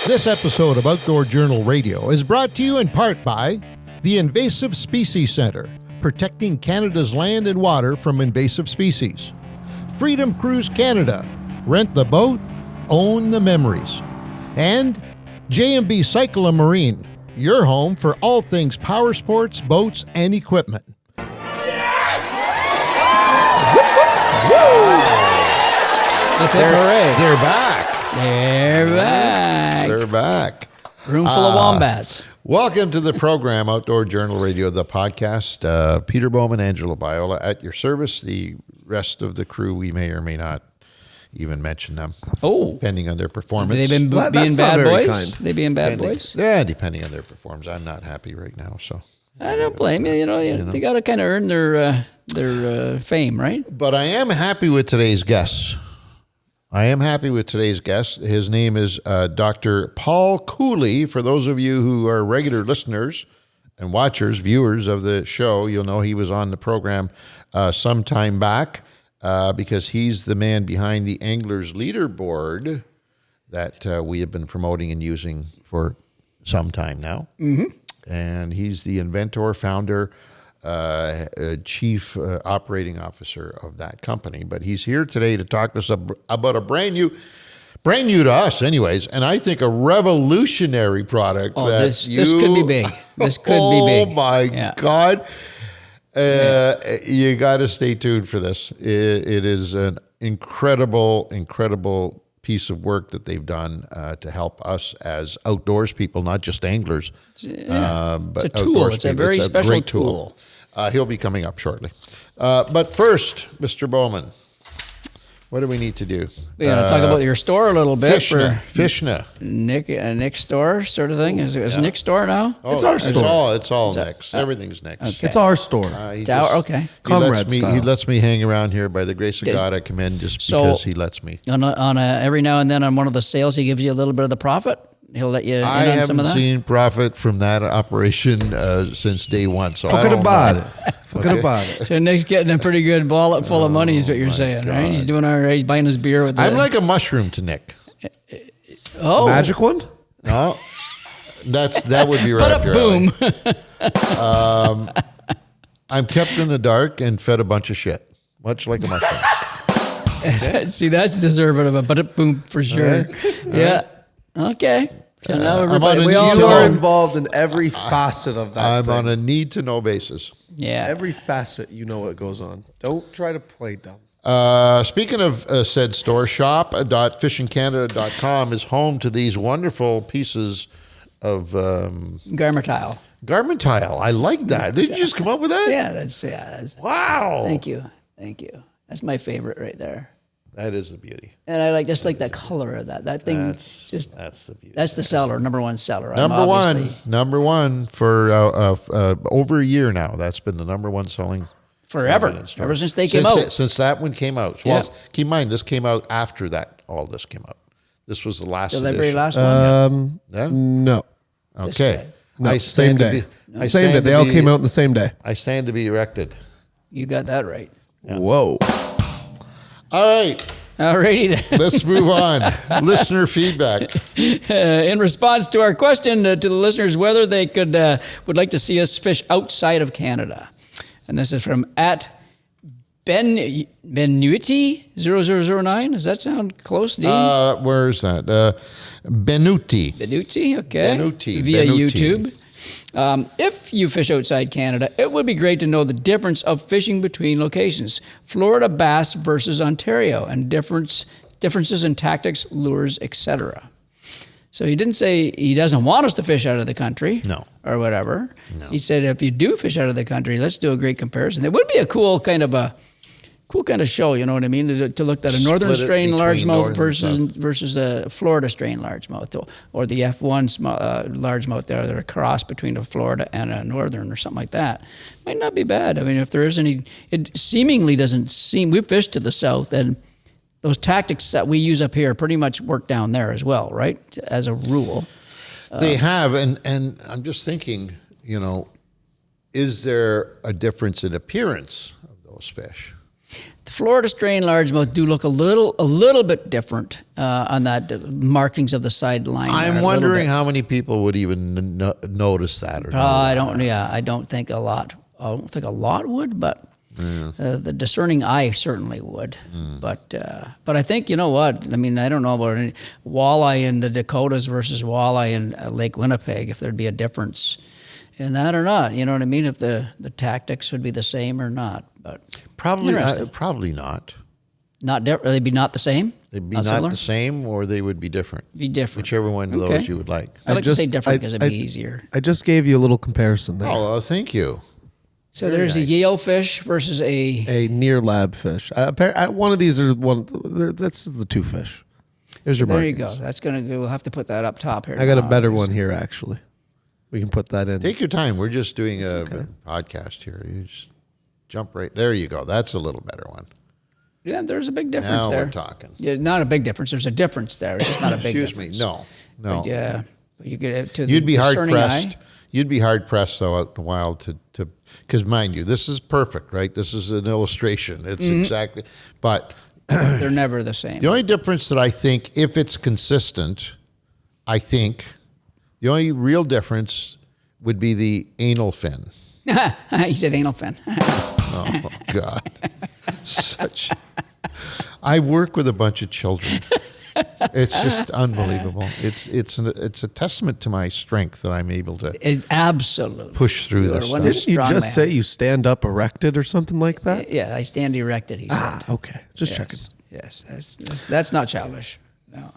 This episode of Outdoor Journal Radio is brought to you in part by the Invasive Species Centre, protecting Canada's land and water from invasive species. Freedom Cruise Canada, rent the boat, own the memories. And J&B Cycle and Marine, your home for all things power sports, boats, and equipment. They're back. They're back. Room full of wombats. Welcome to the program, Outdoor Journal Radio, the podcast. Peter Bowman, Angelo Biola at your service. The rest of the crew, we may or may not even mention them. Oh. Depending on their performance. They've been being bad boys? They being bad boys? Yeah, depending on their performance. I'm not happy right now, so. I don't blame you. You know, they got to kind of earn their fame, right? But I am happy with today's guests. His name is Dr. Paul Cooley. For those of you who are regular listeners and watchers, viewers of the show, you'll know he was on the program some time back because he's the man behind the Angler's Leaderboard that we have been promoting and using for some time now. Mm-hmm. And he's the inventor, founder, chief operating officer of that company. But he's here today to talk to us about a brand new to us anyways, and I think a revolutionary product. This could be big. This could be big. Oh my God. You got to stay tuned for this. It is an incredible piece of work that they've done to help us as outdoors people, not just anglers. But it's a tool. It's a very special tool. He'll be coming up shortly. But first, Mr. Bowman, what do we need to do? We're going to talk about your store a little bit. Fishna. Nick's store sort of thing. Is Nick's store now? Oh, it's our store. It's all Nick's. Everything's Nick's. Okay. It's our store. Okay. He lets me hang around here by the grace of God. I come in just because he lets me. Every now and then on one of the sales, he gives you a little bit of the profit. He'll let you in on some of that? I haven't seen profit from that operation since day one. So Forget about it. So Nick's getting a pretty good wallet full of money is what you're saying, God. Right? He's doing all right. He's buying his beer with I'm like a mushroom to Nick. Oh. Magic one? No. That would be right up your boom. I'm kept in the dark and fed a bunch of shit, much like a mushroom. Okay. See, that's deserving of a boom for sure. Yeah. Okay. So now we all are involved in every facet of that. I'm on a need-to-know basis. Yeah. Every facet, you know what goes on. Don't try to play dumb. Speaking of said store, shop.fishingcanada.com is home to these wonderful pieces of garment tile. I like that. Did you just come up with that? Yeah, that's wow. Thank you. That's my favorite right there. That is the beauty. And I like the color of that. That thing that's the beauty. That's the seller, number one seller. Number one for over a year now. That's been the number one selling forever. Ever since they came out. Since that one came out. Well, keep in mind, this came out after that. All this came out. This was the last edition. The very last one? Yeah? No. Okay. No, same day. Same day. They all came out on the same day. I stand to be erected. You got that right. Yeah. Whoa. All right. Alrighty then. Let's move on. Listener feedback. In response to our question to the listeners whether they would like to see us fish outside of Canada. And this is from @Benuti0009. Does that sound close, Dean? Where is that? Benuti. Benuti, okay. Benuti. Via YouTube. If you fish outside Canada, it would be great to know the difference of fishing between locations. Florida bass versus Ontario, and differences in tactics, lures, etc. So he didn't say he doesn't want us to fish out of the country. No. Or whatever. No. He said if you do fish out of the country, let's do a great comparison. It would be a cool kind of show, you know what I mean? To look at a northern strain largemouth versus a Florida strain largemouth, or the F1 largemouth there, they're a cross between a Florida and a northern or something like that. Might not be bad. I mean, if there is any, it seemingly doesn't seem, we fished to the south, and those tactics that we use up here pretty much work down there as well, right? As a rule. They have, and I'm just thinking, is there a difference in appearance of those fish? Florida strain largemouth do look a little bit different on that markings of the sideline. I'm wondering how many people would even notice that. Or I don't think a lot. I don't think a lot would, but the discerning eye certainly would. But I think, you know what? I mean, I don't know about any walleye in the Dakotas versus walleye in Lake Winnipeg, if there'd be a difference in that or not. You know what I mean? If the tactics would be the same or not. But probably not. They'd be not the same? They'd be not the same, or they would be different. Be different. Whichever one of those you would like. I like to say different because it'd be easier. I just gave you a little comparison there. Oh, thank you. So there's a Yale fish versus a near lab fish. One of these that's the two fish. There's your markings. There you go. That's we'll have to put that up top here. I got a better one here, actually. We can put that in. Take your time. We're just doing a podcast here. You just jump right there. You go. That's a little better one. Yeah, there's a big difference now there. We're talking. Yeah, not a big difference. There's a difference there. It's just not a big difference. Excuse me. No. But yeah, you could. You'd be hard pressed. You'd be hard pressed though out in the wild to because mind you, this is perfect, right? This is an illustration. It's exactly, but they're never the same. The only difference that I think, if it's consistent, I think the only real difference would be the anal fin. He said anal fin. Oh God, I work with a bunch of children. It's just unbelievable. It's a testament to my strength that I'm able to absolutely push through this stuff. Didn't you just say you stand up erected or something like that? Yeah, I stand erected, he said. Okay. Just checking. Yes, that's not childish. No.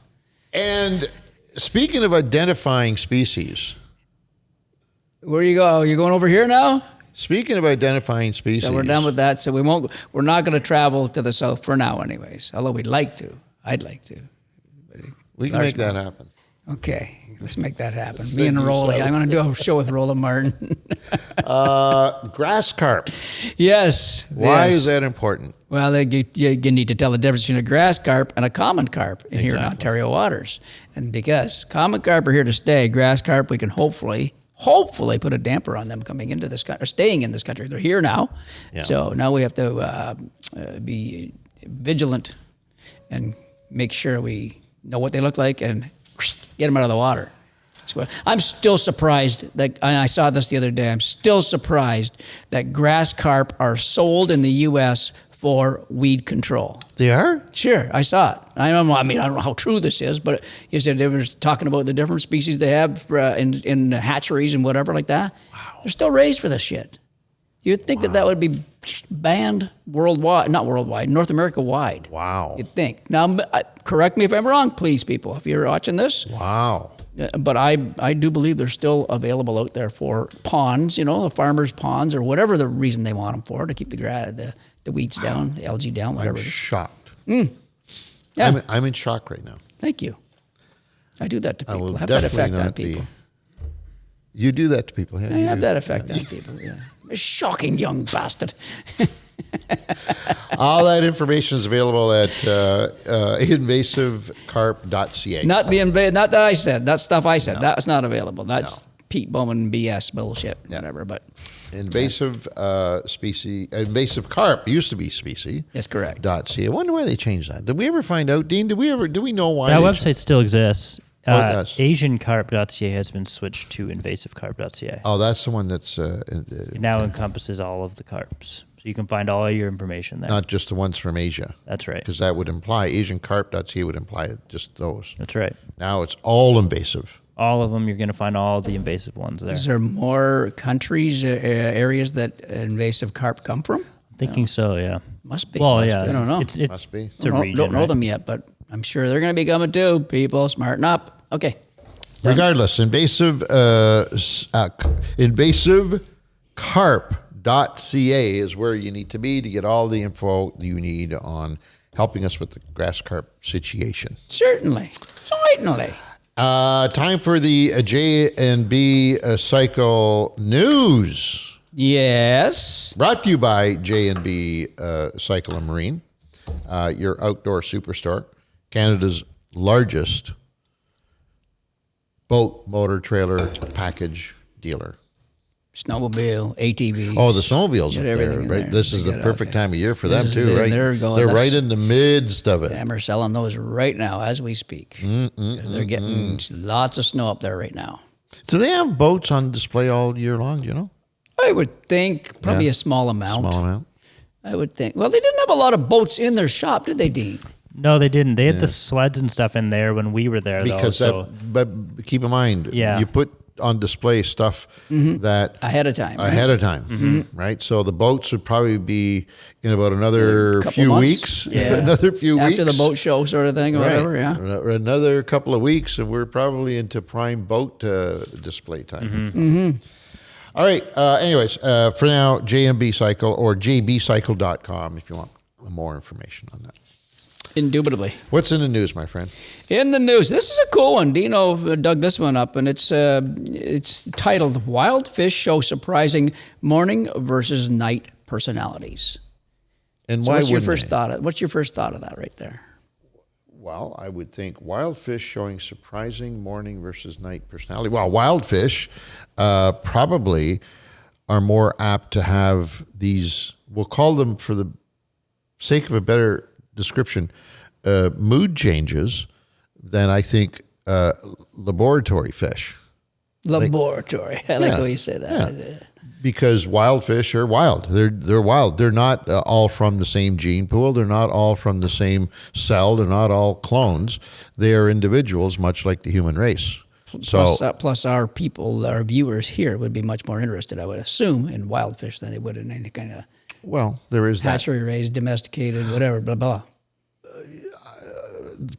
And speaking of identifying species. Where you go? You're going over here now? Speaking of identifying species. So we're done with that. So we're not going to travel to the south for now anyways, although we'd like to. I'd like to. We can make that happen. Okay, let's make that happen. Me and Rolly. I'm going to do a show with Roland Martin. Grass carp. Yes. Why is that important? Well, you need to tell the difference between a grass carp and a common carp here in Ontario waters. And because common carp are here to stay, grass carp, we can hopefully put a damper on them coming into this country, or staying in this country. They're here now. Yeah. So now we have to be vigilant and make sure we know what they look like and get them out of the water. So I'm still surprised that, and I saw this the other day, I'm still surprised that grass carp are sold in the U.S. for weed control. They are? Sure, I saw it. I don't know how true this is, but you said they were talking about the different species they have in hatcheries and whatever like that. Wow. They're still raised for this shit. You'd think that would be banned worldwide, not worldwide, North America wide. Wow. You'd think. Now, correct me if I'm wrong, please, people, if you're watching this. Wow. But I do believe they're still available out there for ponds, the farmers' ponds, or whatever the reason they want them for, to keep the weeds down, the algae down, whatever. I'm shocked. Yeah. I'm in shock right now. Thank you. I do that to people. I will have that effect definitely on people. You do that to people. Yeah, I have that effect on people, yeah. A shocking young bastard. All that information is available at invasivecarp.ca. Not that I said. That's stuff I said. No. That's not available. That's Pete Bowman BS bullshit, whatever. But invasive carp used to be species. That's correct. .ca. I wonder why they changed that. Did we ever find out, Dean? Do we know why? That website still exists. AsianCarp.ca has been switched to invasivecarp.ca. Oh, that's the one that's... it now encompasses all of the carps. So you can find all your information there. Not just the ones from Asia. That's right. Because that would imply, AsianCarp.ca would imply just those. That's right. Now it's all invasive. All of them, you're going to find all the invasive ones there. Is there more countries, areas that invasive carp come from? I'm thinking so, yeah. Must be. Well, yeah. I don't know. It must be. It's a region, don't know them yet, but I'm sure they're going to be coming too. People, smarten up. Okay. Regardless, invasivecarp.ca is where you need to be to get all the info you need on helping us with the grass carp situation. Certainly. Time for the J&B Cycle News. Yes. Brought to you by J&B Cycle and Marine, your outdoor superstore, Canada's largest boat, motor, trailer, package dealer. snowmobile, ATV. Oh, the snowmobiles Get up there, everything in right? there. This is They the get perfect out there. time of year for them This too, is- right? they're going- They're that's- right in the midst of it. Them are selling those right now as we speak. 'Cause they're getting lots of snow up there right now. Do they have boats on display all year long? Do you know? I would think probably Yeah. a small amount. Small amount. I would think. Well, they didn't have a lot of boats in their shop, did they, Dean? No, they didn't. They had the sleds and stuff in there when we were there, Because though. but keep in mind, Yeah. you put on display stuff that Ahead of time. right? ahead of time, right? So the boats would probably be in about another Couple few months. weeks, Yeah. another few weeks After the boat show sort of thing or Right. whatever, yeah. Another couple of weeks, and we're probably into prime boat display time. All right. Anyways, for now, JMB Cycle or jbcycle.com if you want more information on that. Indubitably. What's in the news, my friend? In the news, this is a cool one. Dino dug this one up, and it's titled "Wild Fish Show Surprising Morning versus Night Personalities." And So why what's your wouldn't first they? thought? What's your first thought of that right there? Well, I would think wild fish showing surprising morning versus night personality. Well, wild fish probably are more apt to have these, we'll call them for the sake of a better description, mood changes than I think laboratory fish. Laboratory. I like Yeah, the way you say that. Because wild fish are wild. They're wild. They're not all from the same gene pool. They're not all from the same cell. They're not all clones. They are individuals, much like the human race. So Plus our people, our viewers here would be much more interested, I would assume, in wild fish than they would in any kind of well, there is that. hatchery raised, domesticated, whatever, blah, blah.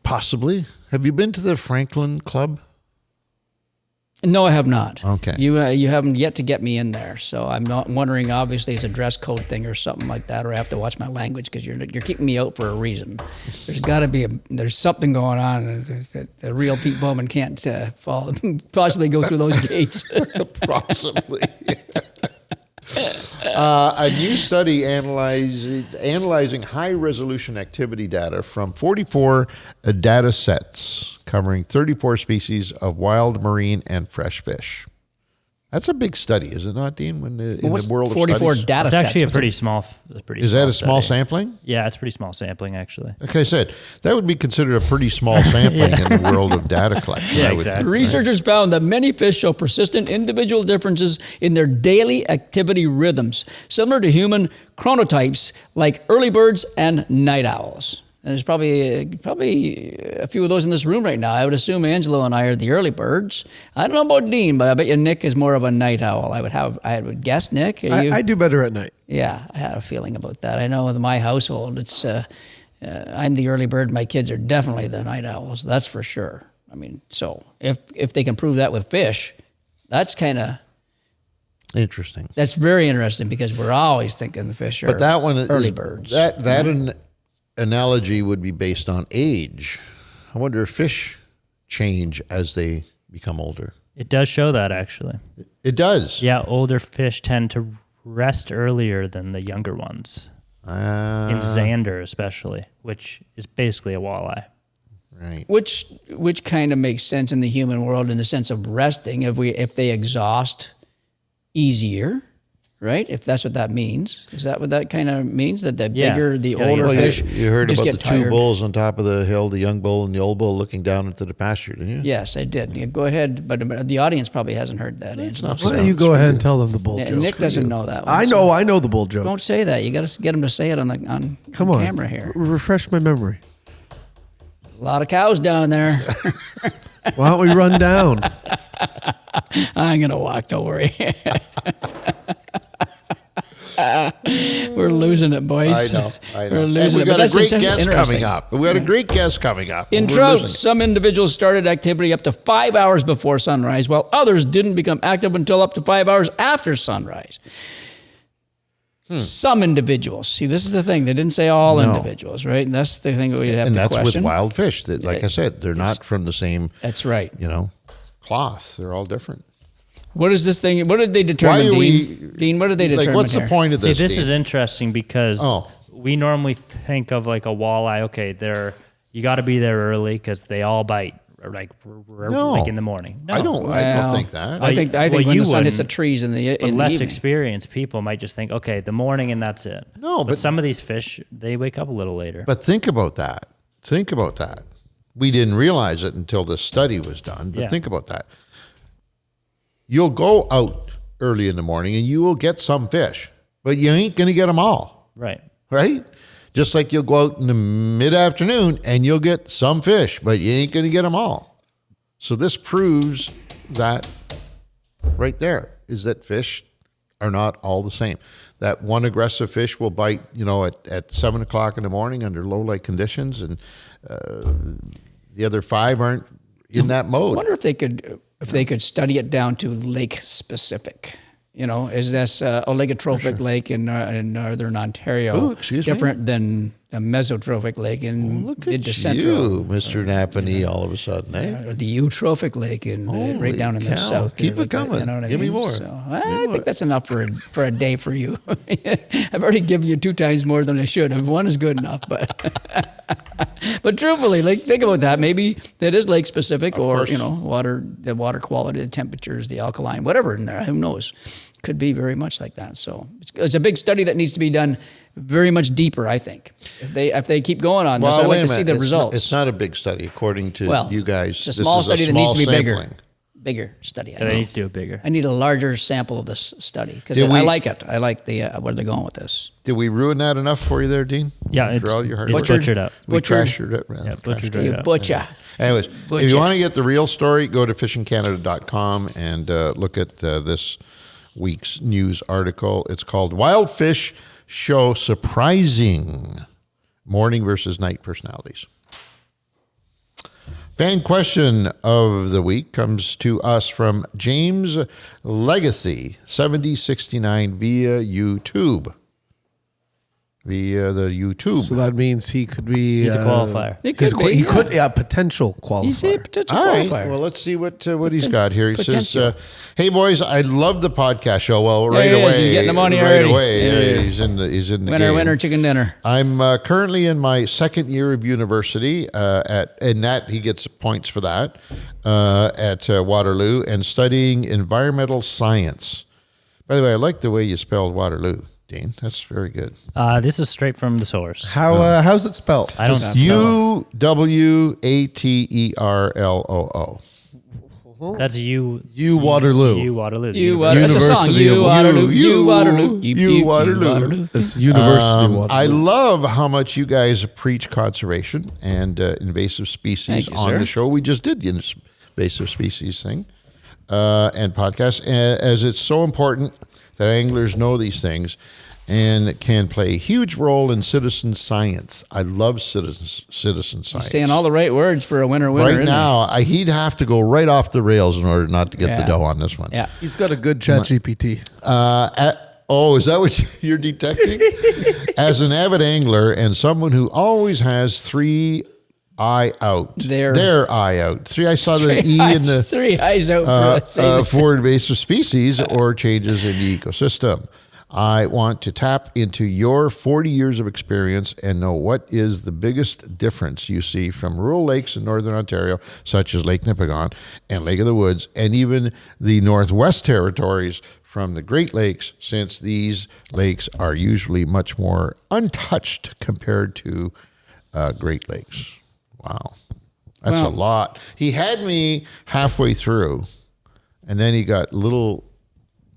Possibly. Have you been to the Franklin Club? No, I have not. Okay. You haven't yet to get me in there, so I'm not wondering. Obviously, it's a dress code thing or something like that, or I have to watch my language because you're keeping me out for a reason. There's got to be there's something going on that the real Pete Bowman can't possibly go through those gates. Possibly. A new study analyzing high-resolution activity data from 44 data sets covering 34 species of wild, marine, and fresh fish. That's a big study, is it not, Dean? In the world of 44 studies? data It's sets. actually a What's pretty small. Is that a small study. sampling? Yeah, it's pretty small sampling actually. Like I said, that would be considered a pretty small sampling in the world of data collection. Yeah, I would exactly. think. Researchers found that many fish show persistent individual differences in their daily activity rhythms, similar to human chronotypes like early birds and night owls. And there's probably a few of those in this room right now. I would assume Angelo and I are the early birds. I don't know about Dean, but I bet you Nick is more of a night owl. I would guess, Nick. Are you? I do better at night. Yeah, I had a feeling about that. I know with my household, it's I'm the early bird. My kids are definitely the night owls. That's for sure. I mean, so if they can prove that with fish, that's Interesting. that's very interesting because we're always thinking the fish are But that one early is, birds. That analogy would be based on age. I wonder if fish change as they become older. It does show that actually. It does. Yeah, older fish tend to rest earlier than the younger ones. In Xander especially, which is basically a walleye. Right. Which kind of makes sense in the human world in the sense of resting. If they exhaust easier, right? If that's what that means, is that what that kind of means? That the Yeah. bigger, the Yeah, older Well, fish you heard just about get the two tired. bulls on top of the hill, the young bull and the old bull looking down into the pasture, didn't you? Yes, I did. Yeah, go ahead, but the audience probably hasn't heard that. Angelo. not Why don't you go ahead and tell them the bull Yeah, joke? Nick doesn't know that one. I know the bull joke. Don't say that. You got to get him to say it on Come on, camera here. Refresh my memory. A lot of cows down there. Why don't we run down? I'm gonna walk. Don't worry. We're losing it, boys. I know. We're And losing we've it. But got a that's great guest interesting. coming up. We got a great guest coming up. In We're trout, losing it. some individuals started activity up to 5 hours before sunrise, while others didn't become active until up to 5 hours after sunrise. Some individuals. See, this is the thing. They didn't say all No. individuals, right? And that's the thing that we'd have And to that's question. with wild fish. That, like I said, they're not from the same, That's right. cloth. They're all different. What is this thing? What did they determine, Why are Dean? we- Dean, what did they determine Like, what's here? the point of See, this? this Dean? is interesting because we normally think of like a walleye. Okay, you got to be there early because they all bite, like No. like in the morning. No. I don't think that. I think Well, when you the sun hits the wouldn't, trees in the But in less the evening. experienced people might just think, okay, the morning and that's it. No, but some of these fish, they wake up a little later. But think about that. Think about that. We didn't realize it until this study was done, but Yeah. think about that. You'll go out early in the morning and you will get some fish, but you ain't going to get them all, Right. right? Just like you'll go out in the mid-afternoon and you'll get some fish, but you ain't going to get them all. So this proves that right there is that fish are not all the same. That one aggressive fish will bite, at 7 o'clock in the morning under low light conditions, and the other 5 aren't in that I mode. wonder if they could study it down to lake specific. Is this oligotrophic lake in northern Ontario excuse me? different than a mesotrophic lake in Look mid at to central? you, Mr. Napanee, all of a sudden, eh? Or the eutrophic lake right down in the cow. south. Keep there, it coming. You know what I Give me mean? more. So, I think that's enough for a day for you. I've already given you 2 times more than I should have. 1 is good enough, but truthfully, like think about that. Maybe that is lake specific, or course. the water quality, the temperatures, the alkaline, whatever in there. Who knows? Could be very much like that. So it's a big study that needs to be done very much deeper, I think. If they keep going on this, I'd like to see the results. It's not a big study, according to you guys. It's a small study that needs to be bigger. Bigger study. They need to do it bigger. I need a larger sample of this study because Did I we- like it. I like the where they're going with this. Did we ruin that enough for you there, Dean? Yeah, After it's, all your hard it's work? butchered up. We Butchered. trashed it. Yeah, butchered it You up. butcher. Anyways, Butcher. if you want to get the real story, go to fishingcanada.com and look at this week's news article. It's called Wild Fish Show Surprising Morning versus Night Personalities. Fan question of the week comes to us from James Legacy 7069 via YouTube. Via the YouTube. So that means he could be. He's a qualifier. It could be. He could, potential He's a qualifier. potential All right. qualifier. Well, let's see what he's got here. He Potential. says, "Hey boys, I love the podcast show." Well, right There he is. away, He's getting the money right already. away. There he Yeah, is. he's in the Winner, game. winner, chicken dinner. I'm currently in my 2nd year of university and that he gets points for that at Waterloo, and studying environmental science. By the way, I like the way you spelled Waterloo, Dean. That's very good. This is straight from the source. How's it spelled? I don't Just know. UWATERLOO. That's you. You Waterloo. You Waterloo. the You university. That's a song. University You of- Waterloo. You Waterloo. You Waterloo. It's University of Waterloo. I love how much you guys preach conservation and invasive species Thank you, on sir. the show. We just did the invasive species thing and podcast, as it's so important that anglers know these things and can play a huge role in citizen science. I love citizen science. Saying all the right words for a winner. right isn't he? now, he'd have to go right off the rails in order not to get the Yeah. dough on this one. Yeah. He's got a good chat GPT. Is that what you're detecting? As an avid angler and someone who always has 3 eye out. Their eye out. 3. I saw the E in the 3 eyes out for the season. for invasive species or changes in the ecosystem. I want to tap into your 40 years of experience and know what is the biggest difference you see from rural lakes in northern Ontario, such as Lake Nipigon and Lake of the Woods, and even the Northwest Territories from the Great Lakes, since these lakes are usually much more untouched compared to Great Lakes. Wow. That's a lot. He had me halfway through, and then he got a little...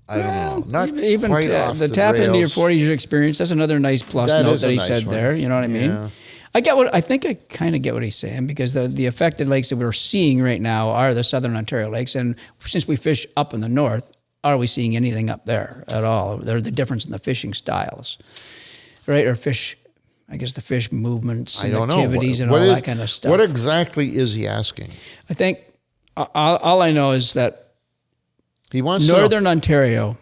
I don't know. Not even quite off the tap rails. into your 40 years experience. That's another nice plus That note is that a he nice said one. there. You know what I mean? Yeah. I think I kind of get what he's saying, because the affected lakes that we're seeing right now are the southern Ontario lakes, and since we fish up in the north, are we seeing anything up there at all? There's the difference in the fishing styles, right? Or fish. I guess the fish movements I and don't know. activities and all that kind of stuff. What exactly is he asking? I think all I know is that He wants to know. Northern Ontario,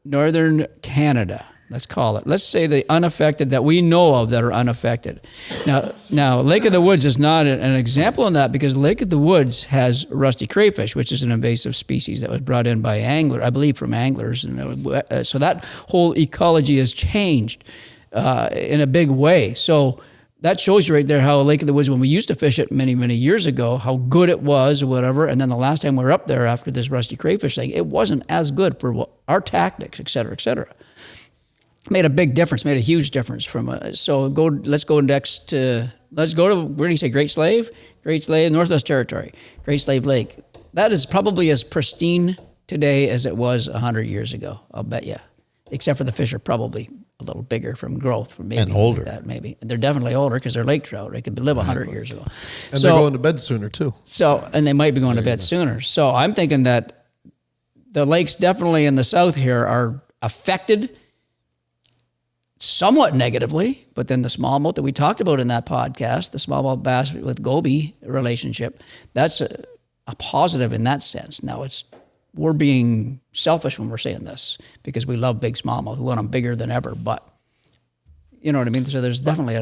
Northern Canada, let's call it. Let's say the unaffected that we know of that are unaffected. Now Lake of the Woods is not an example on that, because Lake of the Woods has rusty crayfish, which is an invasive species that was brought in by I believe from anglers. And so that whole ecology has changed in a big way. So that shows you right there how Lake of the Woods, when we used to fish it many, many years ago, how good it was or whatever. And then the last time we were up there after this rusty crayfish thing, it wasn't as good for our tactics, et cetera, et cetera. Made a big difference, made a huge difference let's go next to, where do you say, Great Slave, Northwest Territory, Great Slave Lake. That is probably as pristine today as it was 100 years ago, I'll bet you. Except for the fish are probably a little bigger from growth. Maybe, and older. Maybe. They're definitely older because they're lake trout. They could live 100 years ago. And they're going to bed sooner, too. And they might be going to bed sooner. So I'm thinking that the lakes definitely in the south here are affected somewhat negatively, but then the smallmouth that we talked about in that podcast, the smallmouth bass with goby relationship, that's a positive in that sense. Now, we're being selfish when we're saying this because we love big smallmouth. We want them bigger than ever, but you know what I mean? So there's definitely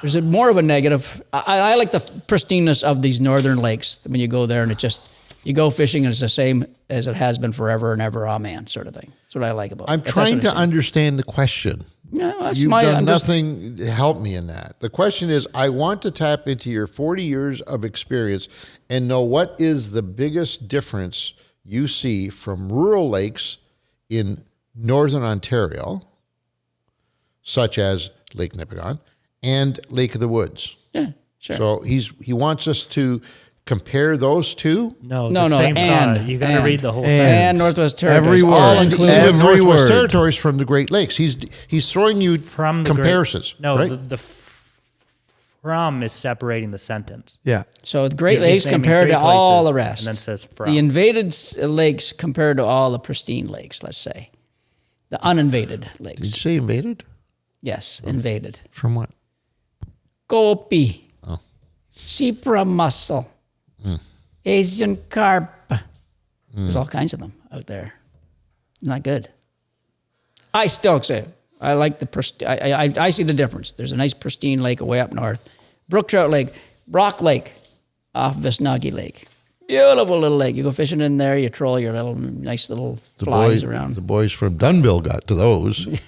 there's more of a negative. I like the pristineness of these northern lakes when you go there and you go fishing and it's the same as it has been forever and ever, amen, sort of thing. That's what I like about it. I'm trying to understand the question. No, You've done nothing to help me in that. The question is, I want to tap into your 40 years of experience and know what is the biggest difference you see from rural lakes in northern Ontario, such as Lake Nipigon and Lake of the Woods. Yeah, sure. So he wants us to compare those two? No, same thought. You got to read the whole sentence. And Northwest Territories. Every word. All included. Even Northwest Territories from the Great Lakes. He's throwing you from comparisons. Right? The from is separating the sentence. Yeah. So the Great Lakes compared to all the rest. And then says from. The invaded lakes compared to all the pristine lakes, let's say. The uninvaded lakes. Did you say invaded? Yes, invaded. From what? Gopi. Zebra mussel. Asian carp. There's all kinds of them out there. Not good. I still say I like I see the difference. There's a nice pristine lake way up north. Brook Trout Lake, Rock Lake off Visnagi Lake. Beautiful little lake. You go fishing in there, you troll your nice little flies around. The boys from Dunnville got to those.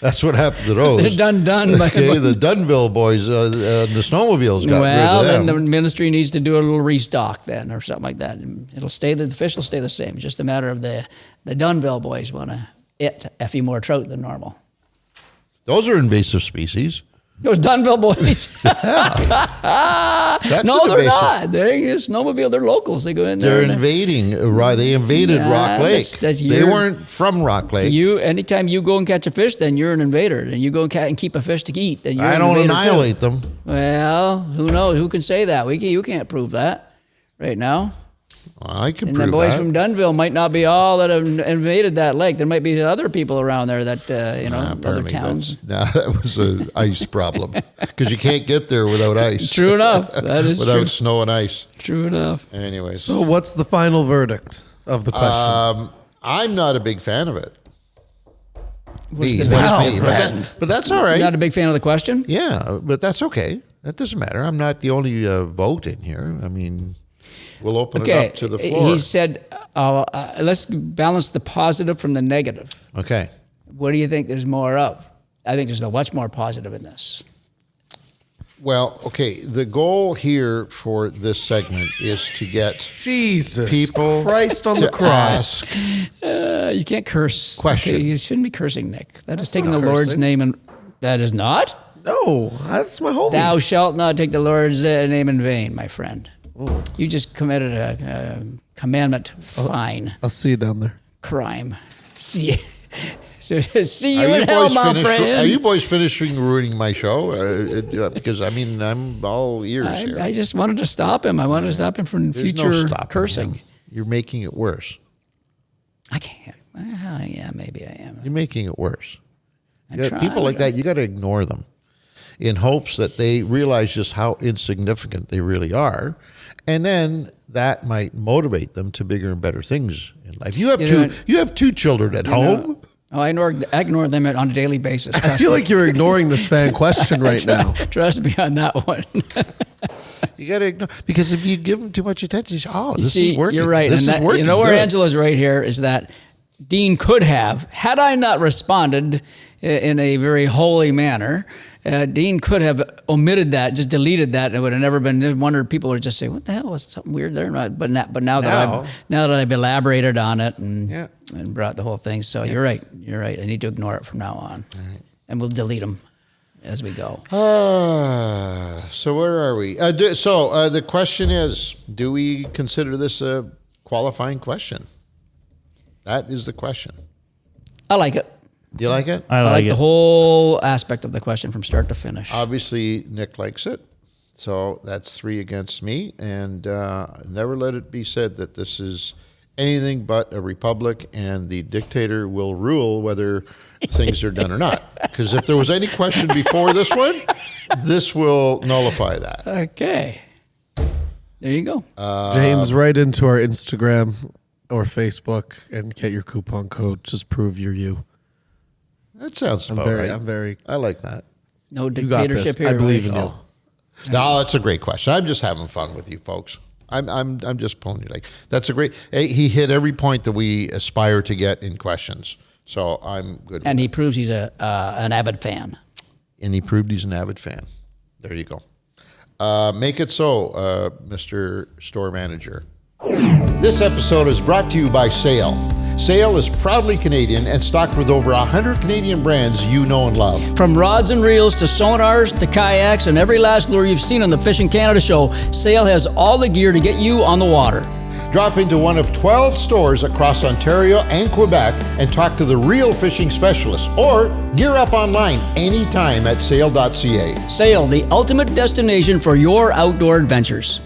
That's what happened to those. They're done. Okay, the Dunnville boys, the snowmobiles got rid of them. Well, then the ministry needs to do a little restock then or something like that. And the fish will stay the same. It's just a matter of the Dunnville boys want to eat a few more trout than normal. Those are invasive species. Those Dunnville boys. No, they're not. They're snowmobile. They're locals. They go in there. They're invading. They invaded Rock Lake. They weren't from Rock Lake. Anytime you go and catch a fish, then you're an invader. And you go and keep a fish to eat, then you're I an don't invader annihilate too. them. Well, who knows? Who can say that? You can't prove that right now. I can and prove that. the boys from Dunnville might not be all that have invaded that lake. There might be other people around there that, other towns. That was an ice problem because you can't get there without ice. True enough. That is without true. snow and ice. True enough. Anyway. So what's the final verdict of the question? I'm not a big fan of it. But that's all right. Not a big fan of the question? Yeah, but that's okay. That doesn't matter. I'm not the only vote in here. I mean... We'll open it up to the floor. He said, let's balance the positive from the negative. Okay. What do you think there's more of? I think there's much more positive in this. Well, okay. The goal here for this segment is to get Jesus people Christ on the cross. You can't curse. Question. Okay, you shouldn't be cursing, Nick. That is taking the Lord's name and that is not? No, that's my homie. Thou shalt not take the Lord's name in vain, my friend. Ooh. You just committed a commandment fine. I'll see you down there. Crime. See you in hell, my friend. Are you boys finishing ruining my show? Because, I'm all ears here. I just wanted to stop him. I wanted to stop him from future cursing. Him. You're making it worse. I can't. Yeah, maybe I am. You're making it worse. People like that, you got to ignore them in hopes that they realize just how insignificant they really are. And then that might motivate them to bigger and better things in life. You have two children at home. I ignore them on a daily basis. I feel like you're ignoring this fan question right now. Trust me on that one. You got to ignore, because if you give them too much attention, this is working. You're right. This is working. You know where Angela's right here is that Dean could have, had I not responded in a very holy manner. Dean could have omitted that, just deleted that, and it would have never been. Wondered people would just say, "What the hell was something weird there?" But now that I've elaborated on it and brought the whole thing, so you're right. I need to ignore it from now on, and we'll delete them as we go. So where are we? The question is, do we consider this a qualifying question? That is the question. I like it. Do you like it? I like it. The whole aspect of the question from start to finish. Obviously, Nick likes it. So that's 3 against me. And never let it be said that this is anything but a republic and the dictator will rule whether things are done or not. Because if there was any question before this one, this will nullify that. Okay. There you go. James, write into our Instagram or Facebook and get your coupon code. Just prove you're you. That sounds about right. I like that. No dictatorship here. I believe in you. No, that's a great question. I'm just having fun with you folks. I'm just pulling you like that's a great. He hit every point that we aspire to get in questions, so I'm good. And he proves he's an avid fan. And he proved he's an avid fan. There you go. Make it so, Mr. Store Manager. This episode is brought to you by Sail. Sail is proudly Canadian and stocked with over 100 Canadian brands you know and love. From rods and reels to sonars to kayaks and every last lure you've seen on the Fishing Canada show, Sail has all the gear to get you on the water. Drop into one of 12 stores across Ontario and Quebec and talk to the real fishing specialists or gear up online anytime at sail.ca. Sail, the ultimate destination for your outdoor adventures.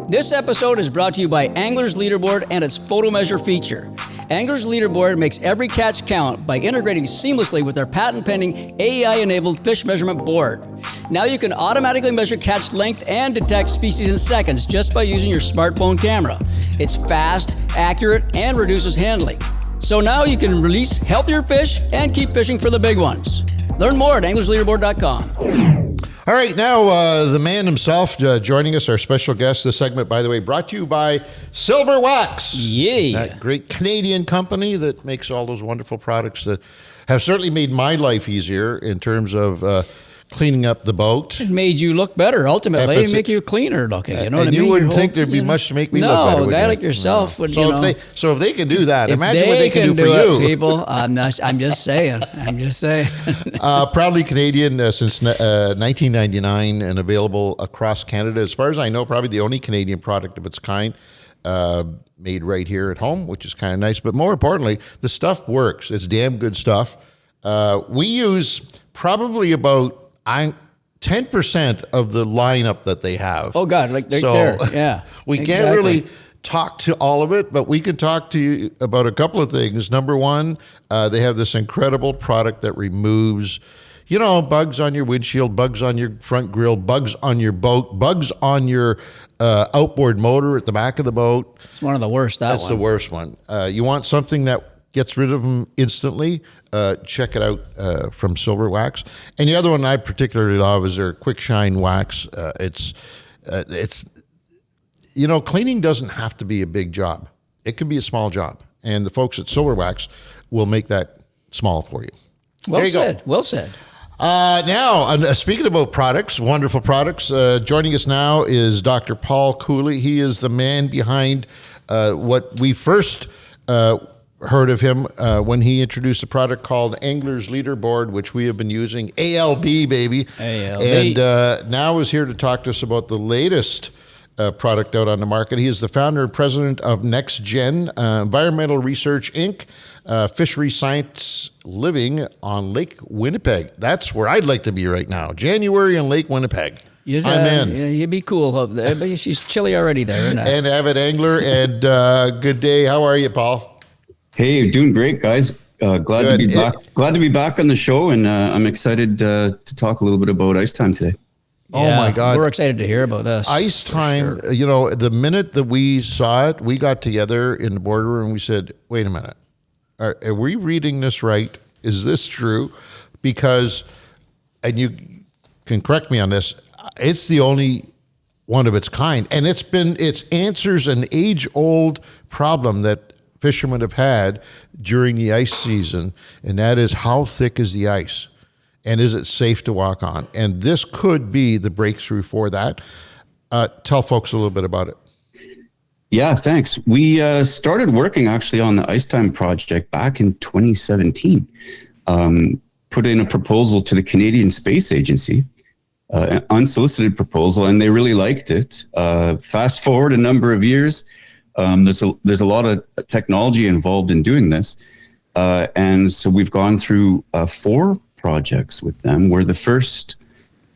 This episode is brought to you by Angler's Leaderboard and its photo measure feature. Angler's Leaderboard makes every catch count by integrating seamlessly with their patent-pending AI-enabled fish measurement board. Now you can automatically measure catch length and detect species in seconds just by using your smartphone camera. It's fast, accurate, and reduces handling. So now you can release healthier fish and keep fishing for the big ones. Learn more at anglersleaderboard.com. All right, now the man himself joining us, our special guest. This segment, by the way, brought to you by Silver Wax. Yeah. That great Canadian company that makes all those wonderful products that have certainly made my life easier in terms of cleaning up the boat. It made you look better, ultimately. It make you cleaner looking. You know what I mean? You wouldn't think there'd be much to make me look better. No, a guy like yourself would, So if they can do that, imagine what they can do for it, you. People, I'm just saying. Proudly Canadian since 1999 and available across Canada. As far as I know, probably the only Canadian product of its kind made right here at home, which is kind of nice. But more importantly, the stuff works. It's damn good stuff. We use probably about 10% of the lineup that they have. Oh God, like they're there. Yeah. We can't really talk to all of it, but we can talk to you about a couple of things. Number one, they have this incredible product that removes, bugs on your windshield, bugs on your front grille, bugs on your boat, bugs on your outboard motor at the back of the boat. It's one of the worst. That's the worst one. You want something that gets rid of them instantly. Check it out from Silver Wax. And the other one I particularly love is their Quick Shine Wax. It's cleaning doesn't have to be a big job. It can be a small job. And the folks at Silver Wax will make that small for you. Well said. Well said. Now, speaking about products, wonderful products, joining us now is Dr. Paul Cooley. He is the man behind what we first heard of him when he introduced a product called Angler's Leaderboard, which we have been using, ALB, baby. ALB. And now is here to talk to us about the latest product out on the market. He is the founder and president of NextGen Environmental Research, Inc., fishery science living on Lake Winnipeg. That's where I'd like to be right now. January in Lake Winnipeg. I'm in. Yeah, you'd be cool up there, but she's chilly already there, isn't it? And avid angler. And good day. How are you, Paul? Hey, doing great, guys. Glad to be back. Glad to be back on the show, and I'm excited to talk a little bit about ice time today. Oh my God, we're excited to hear about this. Ice time. Sure. The minute that we saw it, we got together in the boardroom and we said, "Wait a minute, are we reading this right? Is this true?" Because, and you can correct me on this, it's the only one of its kind, and it answers an age-old problem that fishermen have had during the ice season, and that is how thick is the ice, and is it safe to walk on? And this could be the breakthrough for that. Tell folks a little bit about it. Yeah, thanks. We started working actually on the Ice Time project back in 2017. Put in a proposal to the Canadian Space Agency, an unsolicited proposal, and they really liked it. Fast forward a number of years, there's a lot of technology involved in doing this, and so we've gone through 4 projects with them. We're the first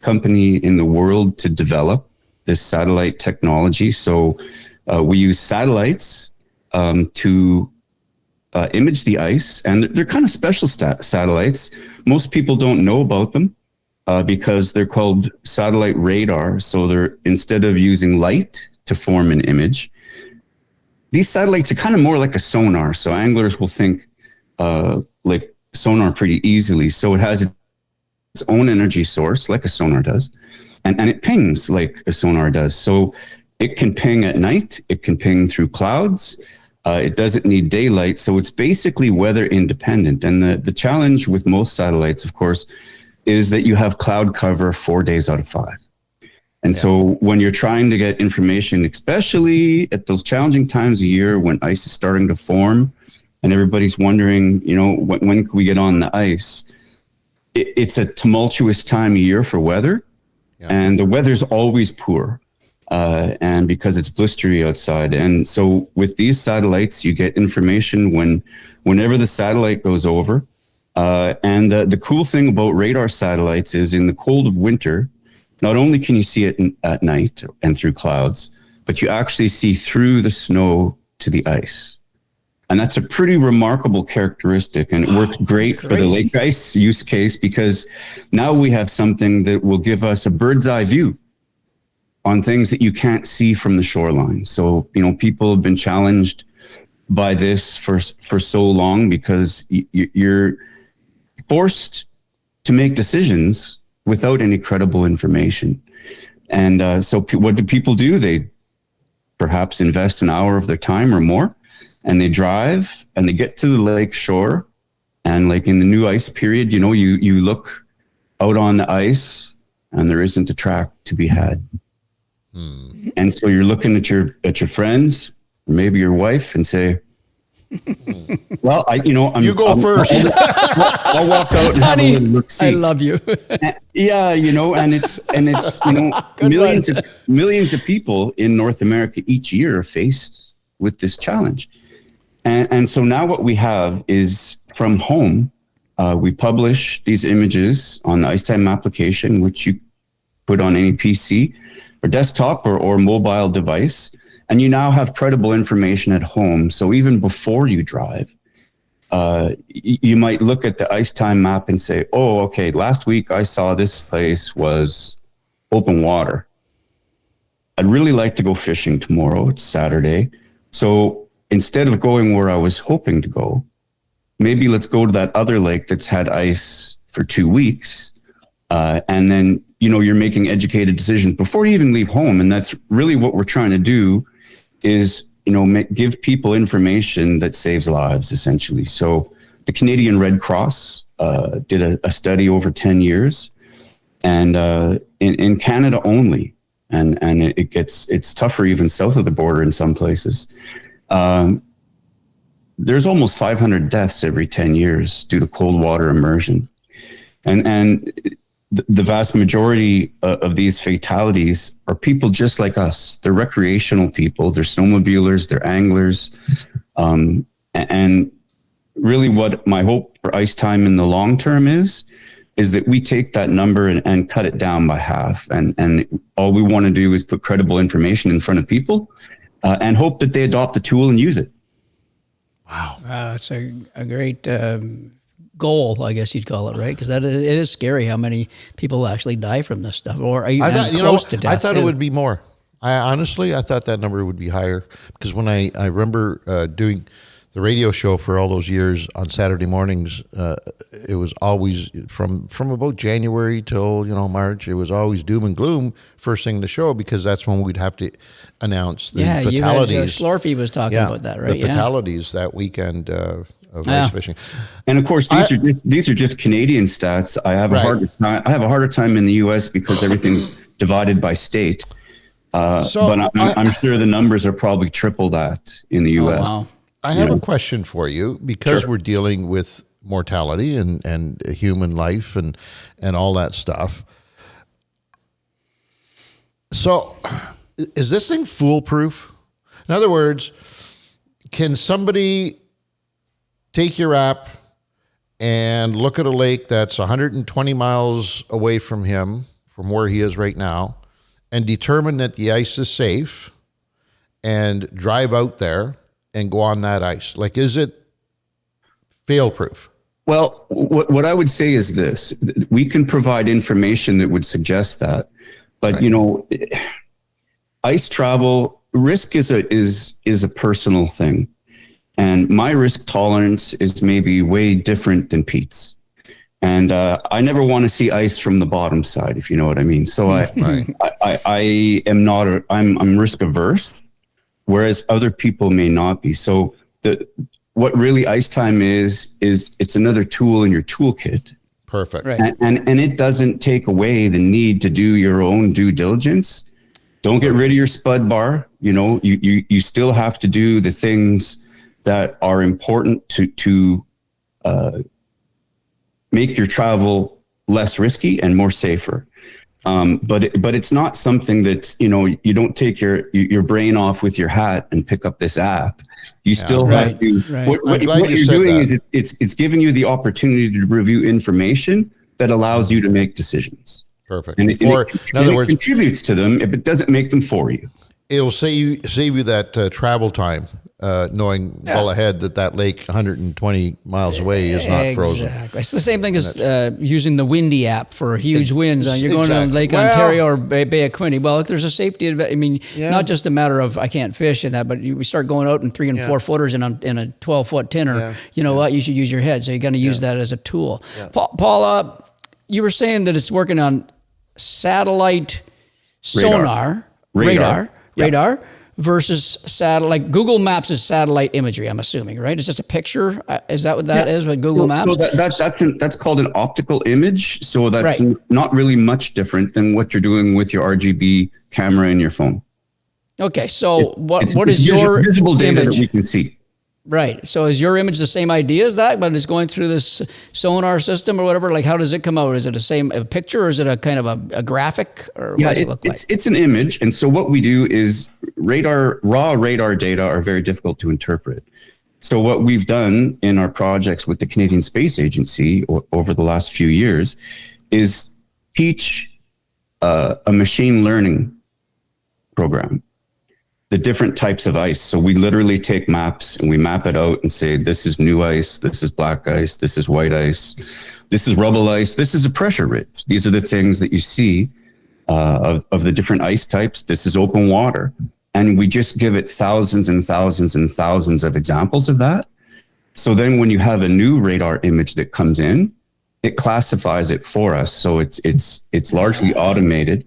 company in the world to develop this satellite technology. So we use satellites to image the ice, and they're kind of special satellites. Most people don't know about them because they're called satellite radar. So they're, instead of using light to form an image, these satellites are kind of more like a sonar. So anglers will think like sonar pretty easily. So it has its own energy source, like a sonar does, and it pings like a sonar does. So it can ping at night. It can ping through clouds. It doesn't need daylight. So it's basically weather independent. And the challenge with most satellites, of course, is that you have cloud cover 4 days out of 5. And so when you're trying to get information, especially at those challenging times of year when ice is starting to form and everybody's wondering, you know, when can we get on the ice? It's a tumultuous time of year for weather, and the weather's always poor. And because it's blistery outside. And so with these satellites, you get information whenever the satellite goes over. And the cool thing about radar satellites is in the cold of winter, not only can you see it at night and through clouds, but you actually see through the snow to the ice. And that's a pretty remarkable characteristic. And it works great for the lake ice use case, because now we have something that will give us a bird's eye view on things that you can't see from the shoreline. So, you know, people have been challenged by this for so long because you're forced to make decisions without any credible information. And so what do people do? They perhaps invest an hour of their time or more, and they drive and they get to the lake shore. And like in the new ice period, you know, you look out on the ice and there isn't a track to be had. And so you're looking at your friends, or maybe your wife, and say, "Well, you go first. I'll walk out and have a little look-see." I love you. Yeah, you know, and it's millions of people in North America each year are faced with this challenge. And so now what we have is from home, we publish these images on the IceTime application, which you put on any PC or desktop or mobile device, and you now have credible information at home. So even before you drive, you might look at the IceTime map and say, oh, okay, last week I saw this place was open water. I'd really like to go fishing tomorrow. It's Saturday. So instead of going where I was hoping to go, maybe let's go to that other lake that's had ice for 2 weeks. And then, you know, you're making educated decisions before you even leave home. And that's really what we're trying to do is, you know, give people information that saves lives, essentially. So the Canadian Red Cross did a study over 10 years, and in Canada only, and it's tougher even south of the border in some places. There's almost 500 deaths every 10 years due to cold water immersion. And the vast majority of these fatalities are people just like us. They're recreational people. They're snowmobilers. They're anglers. And really what my hope for IceTime in the long term is that we take that number and cut it down by half. And all we want to do is put credible information in front of people and hope that they adopt the tool and use it. Wow. It's a great goal, I guess you'd call it, right? Because it is scary how many people actually die from this stuff, or are you close to death? I thought it would be more. I thought that number would be higher, because when I remember there the radio show for all those years on Saturday mornings, it was always from about January till March. It was always doom and gloom first thing in the show, because that's when we'd have to announce the fatalities. Slorfy was talking about that, right? The fatalities that weekend of ice fishing. And of course, these are just Canadian stats. I have a harder time in the U.S. because everything's divided by state. But I'm sure the numbers are probably triple that in the U.S. Wow. I have a question for you, because we're dealing with mortality and human life and all that stuff. So is this thing foolproof? In other words, can somebody take your app and look at a lake that's 120 miles away from him, from where he is right now, and determine that the ice is safe and drive out there and go on that ice? Like, is it fail-proof? Well, what I would say is this: we can provide information that would suggest that, but ice travel risk is a personal thing, and my risk tolerance is maybe way different than Pete's. And I never want to see ice from the bottom side, if you know what I mean. So I am not. I'm risk averse, whereas other people may not be. So what really ice time is it's another tool in your toolkit. Perfect. Right. And it doesn't take away the need to do your own due diligence. Don't get rid of your spud bar. You still have to do the things that are important to make your travel less risky and more safer. But it's not something that, you don't take your brain off with your hat and pick up this app. You still have to. Right. What you're doing is it's giving you the opportunity to review information that allows you to make decisions. Perfect. And in other words, it contributes to them, but it doesn't make them for you. It'll save you that travel time, knowing well ahead that lake 120 miles away is not frozen. Exactly. It's the same thing as using the Windy app for huge winds. You're going to Lake Ontario or Bay of Quinte. Well, there's a safety. Not just a matter of I can't fish in that, but we start going out in 3 and 4 footers in a 12-foot tinner. What? You should use your head. So you're going to use that as a tool. Yeah. Paul, you were saying that it's working on satellite radar versus satellite. Google Maps is satellite imagery, I'm assuming, right? It's just a picture. Is that what that is with Google Maps? So that's called an optical image. So that's not really much different than what you're doing with your RGB camera in your phone. Okay, so what is your visible data that we can see? Right. So is your image the same idea as that, but it's going through this sonar system or whatever? Like, how does it come out? Is it a picture, or is it a kind of a graphic? Or what does it look like? It's an image. And so what we do is raw radar data are very difficult to interpret. So what we've done in our projects with the Canadian Space Agency over the last few years is teach a machine learning program the different types of ice. So we literally take maps and we map it out and say, this is new ice, this is black ice, this is white ice, this is rubble ice, this is a pressure ridge. These are the things that you see of the different ice types. This is open water. And we just give it thousands and thousands and thousands of examples of that. So then when you have a new radar image that comes in, it classifies it for us. So it's largely automated.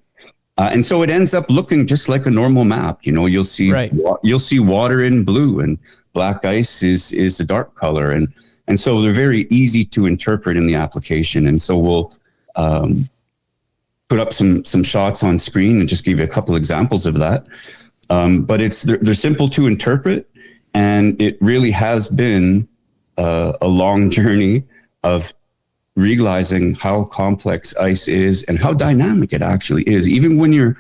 And so it ends up looking just like a normal map. You'll see water in blue, and black ice is a dark color, and so they're very easy to interpret in the application. And so we'll put up some shots on screen and just give you a couple examples of that. But they're simple to interpret, and it really has been a long journey of realizing how complex ice is and how dynamic it actually is. Even when you're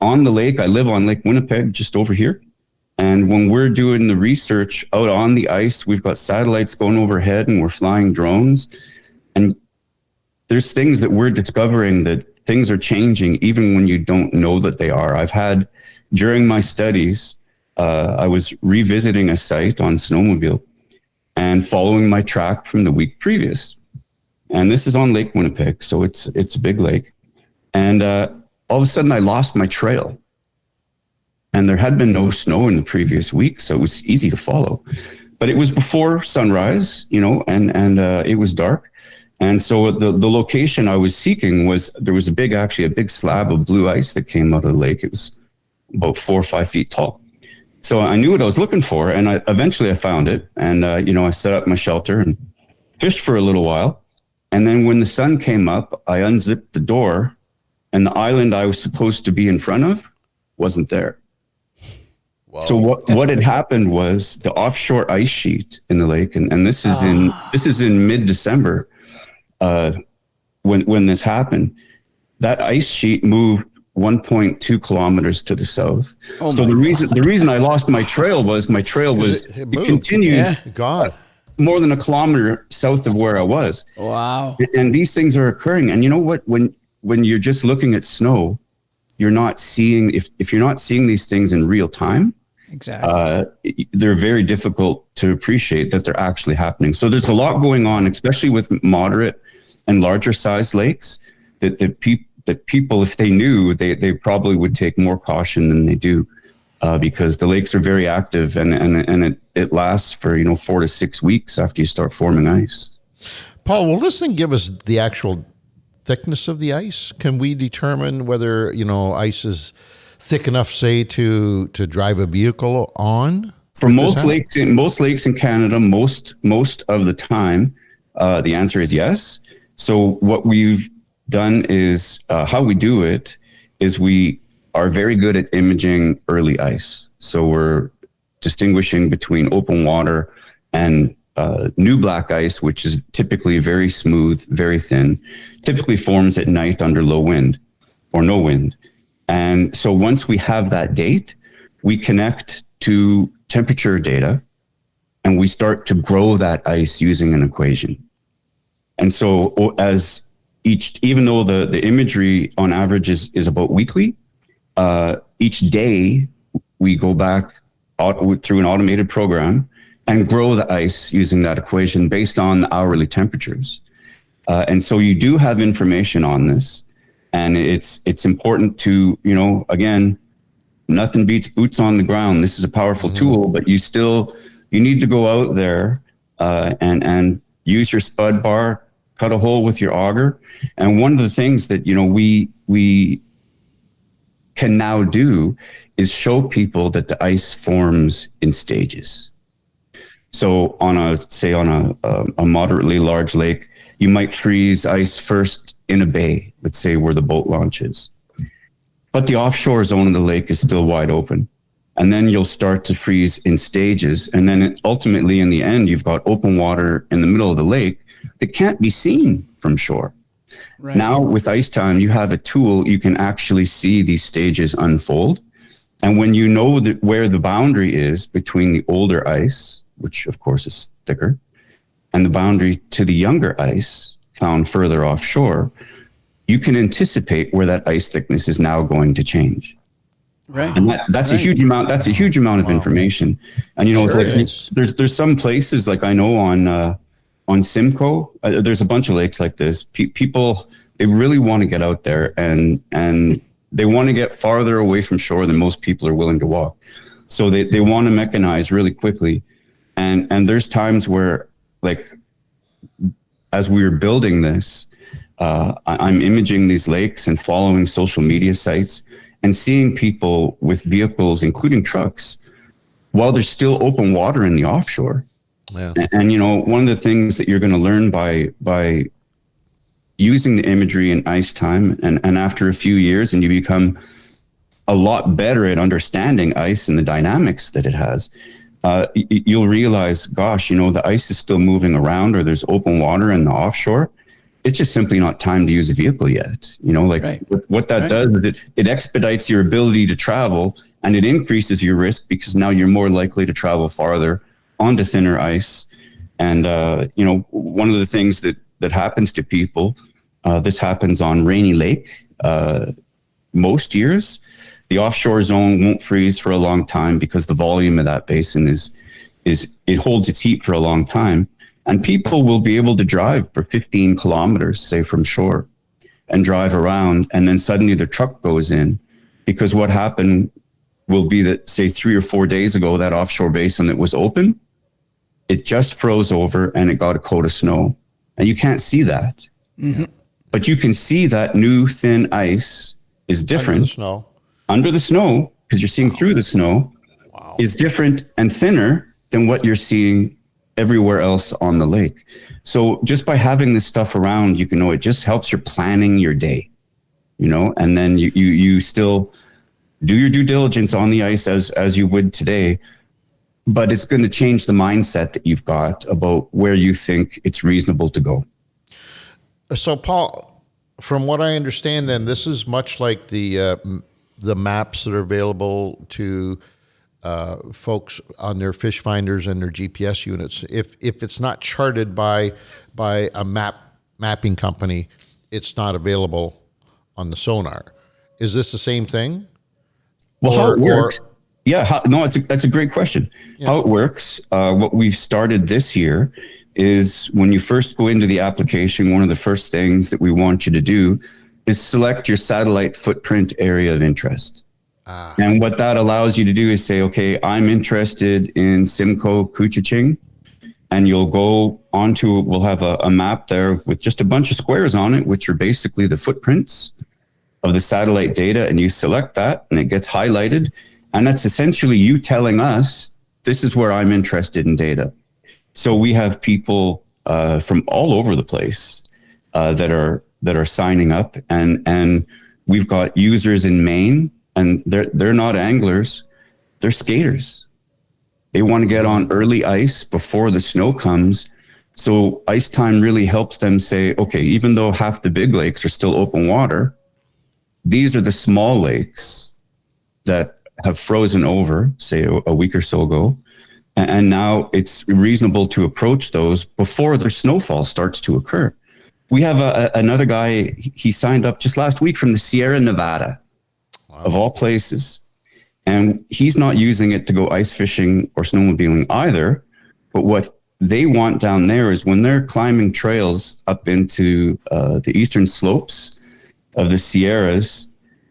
on the lake, I live on Lake Winnipeg, just over here. And when we're doing the research out on the ice, we've got satellites going overhead and we're flying drones. And there's things that we're discovering that things are changing even when you don't know that they are. I've had, during my studies, I was revisiting a site on snowmobile and following my track from the week previous. And this is on Lake Winnipeg, so it's a big lake. And all of a sudden, I lost my trail. And there had been no snow in the previous week, so it was easy to follow. but it was before sunrise, and it was dark. And so the location I was seeking there was a big slab of blue ice that came out of the lake. It was about 4 or 5 feet tall. So I knew what I was looking for, and eventually I found it. And, I set up my shelter and fished for a little while. And then when the sun came up, I unzipped the door, and the island I was supposed to be in front of wasn't there. Wow. So what had happened was the offshore ice sheet in the lake, and this is in mid-December, when this happened, that ice sheet moved 1.2 kilometers to the south. So the reason I lost my trail was it continued more than a kilometer south of where I was. Wow. And these things are occurring. And you know what? When you're just looking at snow, you're not seeing, if you're not seeing these things in real time, exactly, they're very difficult to appreciate that they're actually happening. So there's a lot going on, especially with moderate and larger size lakes, that people, if they knew, they probably would take more caution than they do, because the lakes are very active, and it lasts for 4 to 6 weeks after you start forming ice. Paul, will this thing give us the actual thickness of the ice? Can we determine whether ice is thick enough, say, to drive a vehicle on? For most lakes in Canada, most of the time, the answer is yes. So what we've done is, how we do it is we are very good at imaging early ice. So we're distinguishing between open water and new black ice, which is typically very smooth, very thin, typically forms at night under low wind or no wind. And so once we have that date, we connect to temperature data, and we start to grow that ice using an equation. And so even though the imagery on average is about weekly, each day we go back through an automated program and grow the ice using that equation based on the hourly temperatures. And so you do have information on this, and it's important to, again, nothing beats boots on the ground. This is a powerful tool, but you need to go out there and use your spud bar, cut a hole with your auger. And one of the things that, we can now do is show people that the ice forms in stages. So on a moderately large lake, you might freeze ice first in a bay, let's say where the boat launch is. But the offshore zone of the lake is still wide open. And then you'll start to freeze in stages. And then ultimately, in the end, you've got open water in the middle of the lake that can't be seen from shore. Right. Now, with ice time, you have a tool, you can actually see these stages unfold. And when you know where the boundary is between the older ice, which of course is thicker, and the boundary to the younger ice found further offshore, you can anticipate where that ice thickness is now going to change. Right. And that's a huge amount. That's a huge amount of information. And there's some places, like I know on Simcoe, there's a bunch of lakes like this. People, they really want to get out there and they want to get farther away from shore than most people are willing to walk. So they want to mechanize really quickly. And there's times where, like, as we were building this, I'm imaging these lakes and following social media sites and seeing people with vehicles, including trucks, while there's still open water in the offshore. Yeah. And one of the things that you're going to learn by using the imagery in ice time, and after a few years, and you become a lot better at understanding ice and the dynamics that it has, you'll realize, gosh, the ice is still moving around, or there's open water in the offshore. It's just simply not time to use a vehicle yet. What that does is it expedites your ability to travel, and it increases your risk because now you're more likely to travel farther onto thinner ice. And, one of the things that happens to people, this happens on Rainy Lake most years. The offshore zone won't freeze for a long time because the volume of that basin is it holds its heat for a long time. And people will be able to drive for 15 kilometers, say, from shore, and drive around. And then suddenly the truck goes in, because what happened will be that, say, 3 or 4 days ago, that offshore basin that was open it just froze over and it got a coat of snow. And you can't see that. Mm-hmm. But you can see that new thin ice is different. Under the snow, because you're seeing through the snow, is different and thinner than what you're seeing everywhere else on the lake. So just by having this stuff around, you can know it just helps your planning your day, and then you still do your due diligence on the ice as you would today, but it's going to change the mindset that you've got about where you think it's reasonable to go. So, Paul, from what I understand, then this is much like the maps that are available to folks on their fish finders and their GPS units. If it's not charted by a mapping company, it's not available on the sonar. Is this the same thing? Well, how it works? That's a great question. Yeah. How it works? What we've started this year is when you first go into the application, one of the first things that we want you to do is select your satellite footprint area of interest. And what that allows you to do is say, okay, I'm interested in Simcoe Couchiching, and you'll go onto, we'll have a map there with just a bunch of squares on it, which are basically the footprints of the satellite data, and you select that and it gets highlighted. And that's essentially you telling us, this is where I'm interested in data. So we have people from all over the place that are signing up, and we've got users in Maine, and they're not anglers, they're skaters. They want to get on early ice before the snow comes. So ice time really helps them say, okay, even though half the big lakes are still open water, these are the small lakes that have frozen over, say a week or so ago. And now it's reasonable to approach those before their snowfall starts to occur. We have another guy, he signed up just last week from the Sierra Nevada, of all places. And he's not using it to go ice fishing or snowmobiling either. But what they want down there is when they're climbing trails up into the eastern slopes of the Sierras,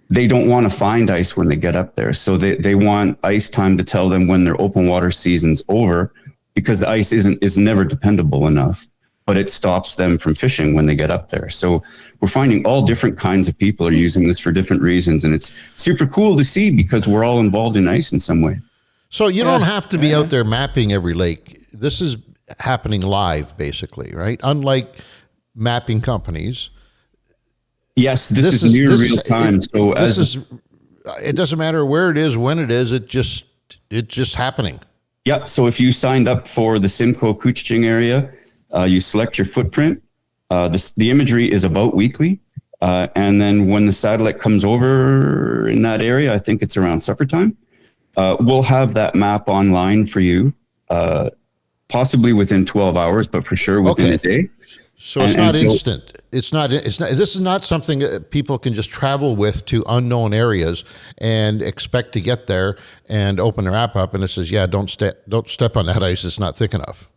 they don't want to find ice when they get up there. So they want ice time to tell them when their open water season's over, because the ice is never dependable enough, but it stops them from fishing when they get up there. So we're finding all different kinds of people are using this for different reasons. And it's super cool to see because we're all involved in ice in some way. So you don't have to be out there mapping every lake. This is happening live, basically, right? Unlike mapping companies. Yes, this is near real time. It doesn't matter where it is, when it is, it's just happening. Yeah. So if you signed up for the Simcoe Couchiching area, you select your footprint. The imagery is about weekly. And then when the satellite comes over in that area, I think it's around supper time, we'll have that map online for you, possibly within 12 hours, but for sure within a day. So it's not instant. It's not. This is not something that people can just travel with to unknown areas and expect to get there and open their app up and it says, "Yeah, don't step on that ice. It's not thick enough."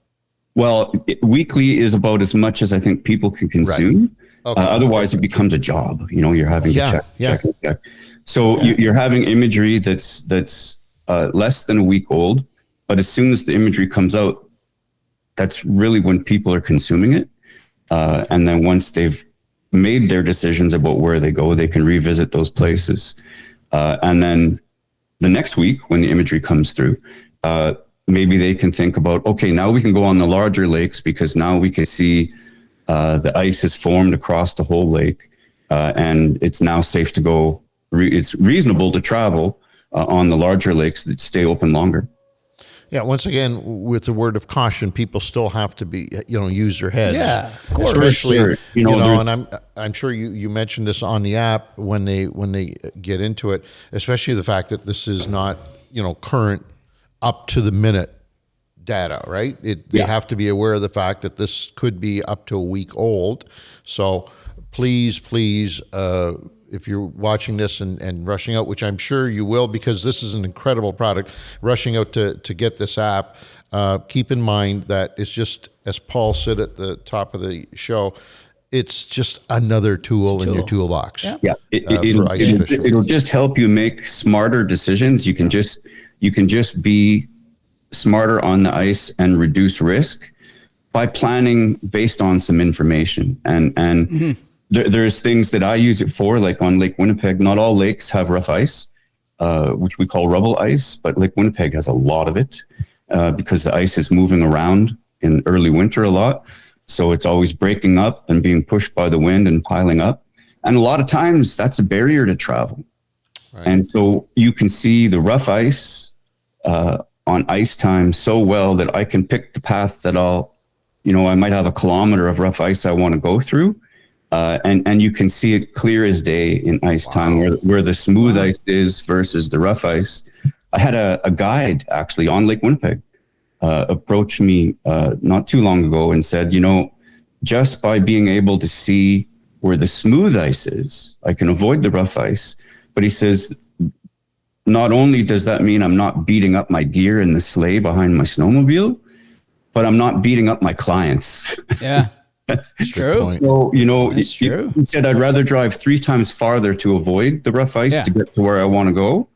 Well, weekly is about as much as I think people can consume. Right. Okay. Otherwise, it becomes a job. You're having to check. So you're having imagery that's less than a week old, but as soon as the imagery comes out, that's really when people are consuming it. And then once they've made their decisions about where they go, they can revisit those places. And then the next week, when the imagery comes through, maybe they can think about, okay, now we can go on the larger lakes because now we can see the ice has formed across the whole lake. And it's now safe to go. It's reasonable to travel on the larger lakes that stay open longer. Yeah, once again, with the word of caution, people still have to be, use their heads. Yeah, of course. Especially, and I'm sure you mentioned this on the app when they get into it, especially the fact that this is not, current up to the minute data, right? They have to be aware of the fact that this could be up to a week old. So please, if you're watching this and rushing out, which I'm sure you will because this is an incredible product, rushing out to get this app, keep in mind that it's just, as Paul said at the top of the show, it's just another tool in your toolbox. Yeah. It'll just help you make smarter decisions. You can just be smarter on the ice and reduce risk by planning based on some information. And there's things that I use it for, like on Lake Winnipeg. Not all lakes have rough ice, which we call rubble ice, but Lake Winnipeg has a lot of it because the ice is moving around in early winter a lot. So it's always breaking up and being pushed by the wind and piling up. And a lot of times that's a barrier to travel. Right. And so you can see the rough ice on ice time so well that I can pick the path that I might have a kilometer of rough ice I want to go through. And you can see it clear as day in ice time where the smooth ice is versus the rough ice. I had a guide actually on Lake Winnipeg approach me not too long ago and said, just by being able to see where the smooth ice is, I can avoid the rough ice. But he says, not only does that mean I'm not beating up my gear in the sleigh behind my snowmobile, but I'm not beating up my clients. Yeah, it's true. So, That's true. He said, I'd rather drive 3 times farther to avoid the rough ice to get to where I want to go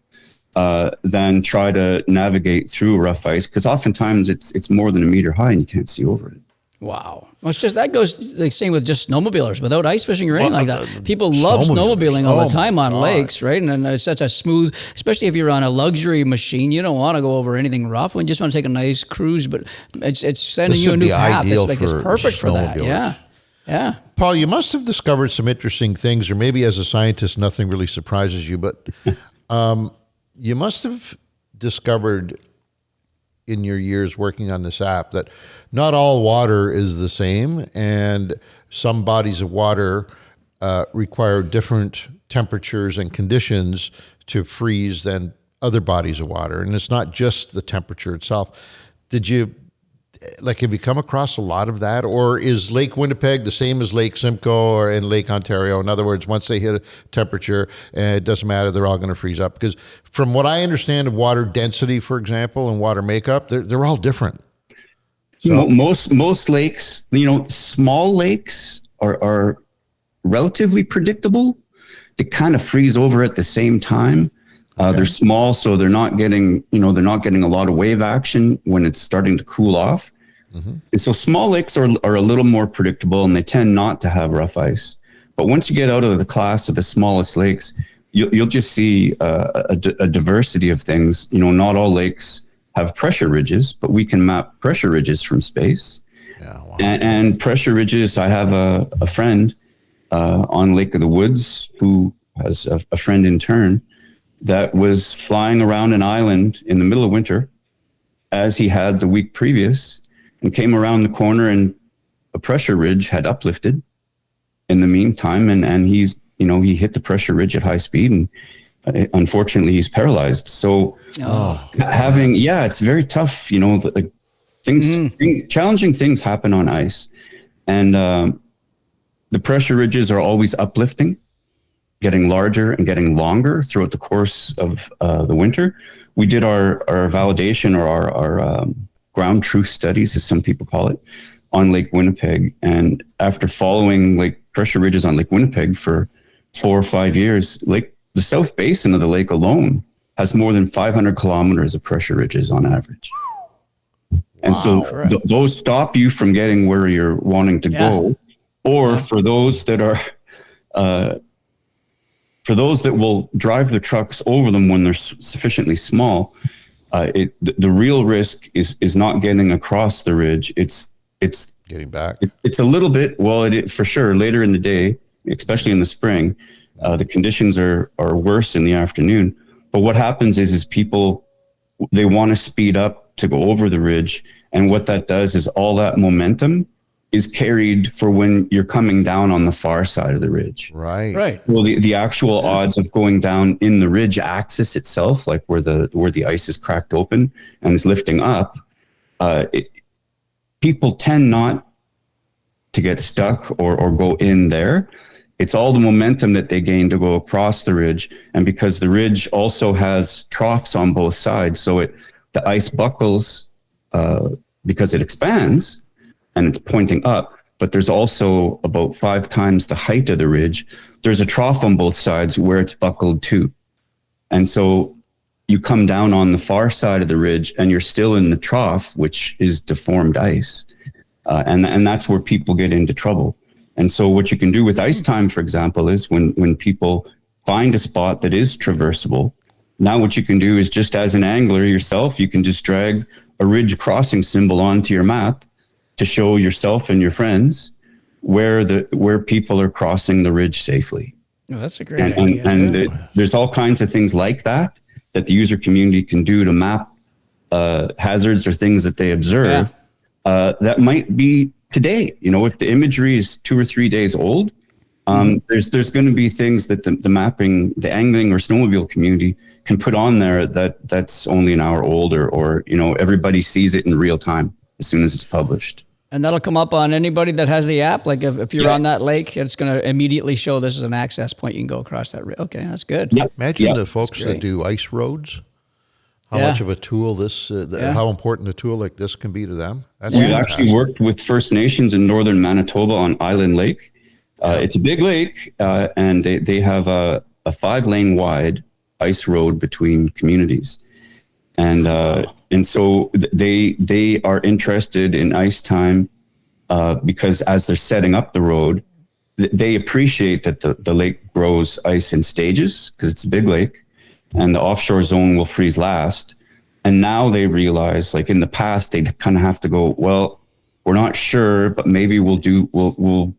than try to navigate through rough ice. Because oftentimes it's more than a meter high and you can't see over it. Wow. Well, it's just, that goes the same with just snowmobilers without ice fishing or anything like that. People love snowmobiling all the time on lakes, right? And it's such a smooth, especially if you're on a luxury machine, you don't want to go over anything rough. You just want to take a nice cruise, but it's sending you a new path. It's perfect for that. Yeah. Yeah. Paul, you must have discovered some interesting things, or maybe as a scientist, nothing really surprises you, but you must have discovered in your years working on this app that not all water is the same, and some bodies of water require different temperatures and conditions to freeze than other bodies of water. And it's not just the temperature itself. Have you come across a lot of that? Or is Lake Winnipeg the same as Lake Simcoe or in Lake Ontario? In other words, once they hit a temperature, it doesn't matter, they're all going to freeze up. Because from what I understand of water density, for example, and water makeup, they're all different. So most lakes, small lakes are relatively predictable. They kind of freeze over at the same time. They're small, so they're not getting a lot of wave action when it's starting to cool off. Mm-hmm. And so small lakes are a little more predictable, and they tend not to have rough ice. But once you get out of the class of the smallest lakes, you'll just see a diversity of things. Not all lakes have pressure ridges, but we can map pressure ridges from space. Yeah, wow. And pressure ridges, I have a friend on Lake of the Woods who has a friend in turn that was flying around an island in the middle of winter as he had the week previous, and came around the corner and a pressure ridge had uplifted in the meantime. And he's, he hit the pressure ridge at high speed, and unfortunately he's paralyzed. So it's very tough, challenging things happen on ice, and the pressure ridges are always uplifting, getting larger and getting longer throughout the course of the winter. We did our validation, or our ground truth studies, as some people call it, on Lake Winnipeg. And after following pressure ridges on Lake Winnipeg for 4 or 5 years, the south basin of the lake alone has more than 500 kilometers of pressure ridges on average. And those stop you from getting where you're wanting to go, or for those that are for those that will drive their trucks over them when they're sufficiently small, the real risk is not getting across the ridge. It's getting back. It's a little bit, for sure, later in the day, especially in the spring, the conditions are worse in the afternoon. But what happens is people, they want to speed up to go over the ridge. And what that does is all that momentum is carried for when you're coming down on the far side of the ridge. Right. Well, the actual odds of going down in the ridge axis itself, like where the ice is cracked open and is lifting up, people tend not to get stuck or go in there. It's all the momentum that they gain to go across the ridge. And because the ridge also has troughs on both sides, so the ice buckles because it expands, and it's pointing up, but there's also about 5 times the height of the ridge. There's a trough on both sides where it's buckled too. And so you come down on the far side of the ridge and you're still in the trough, which is deformed ice. And that's where people get into trouble. And so what you can do with ice time, for example, is when people find a spot that is traversable, now what you can do is, just as an angler yourself, you can just drag a ridge crossing symbol onto your map to show yourself and your friends where people are crossing the ridge safely. Oh, that's a great idea. And there's all kinds of things like that the user community can do to map hazards or things that they observe that might be today. You know, if the imagery is 2 or 3 days old, there's going to be things that the mapping, the angling or snowmobile community can put on there that's only an hour old, or you know, everybody sees it in real time as soon as it's published. And that'll come up on anybody that has the app. Like if you're on that lake, it's going to immediately show this is an access point. You can go across that. Okay, that's good. Yeah. Imagine the folks that do ice roads. How much of a tool this, how important a tool like this can be to them. That's we actually worked with First Nations in northern Manitoba on Island Lake. It's a big lake, and they have a 5-lane wide ice road between communities. And so they are interested in ice time because as they're setting up the road, they appreciate that the lake grows ice in stages because it's a big lake, and the offshore zone will freeze last. And now they realize, like in the past, they kind of have to go, well, we're not sure, but maybe we'll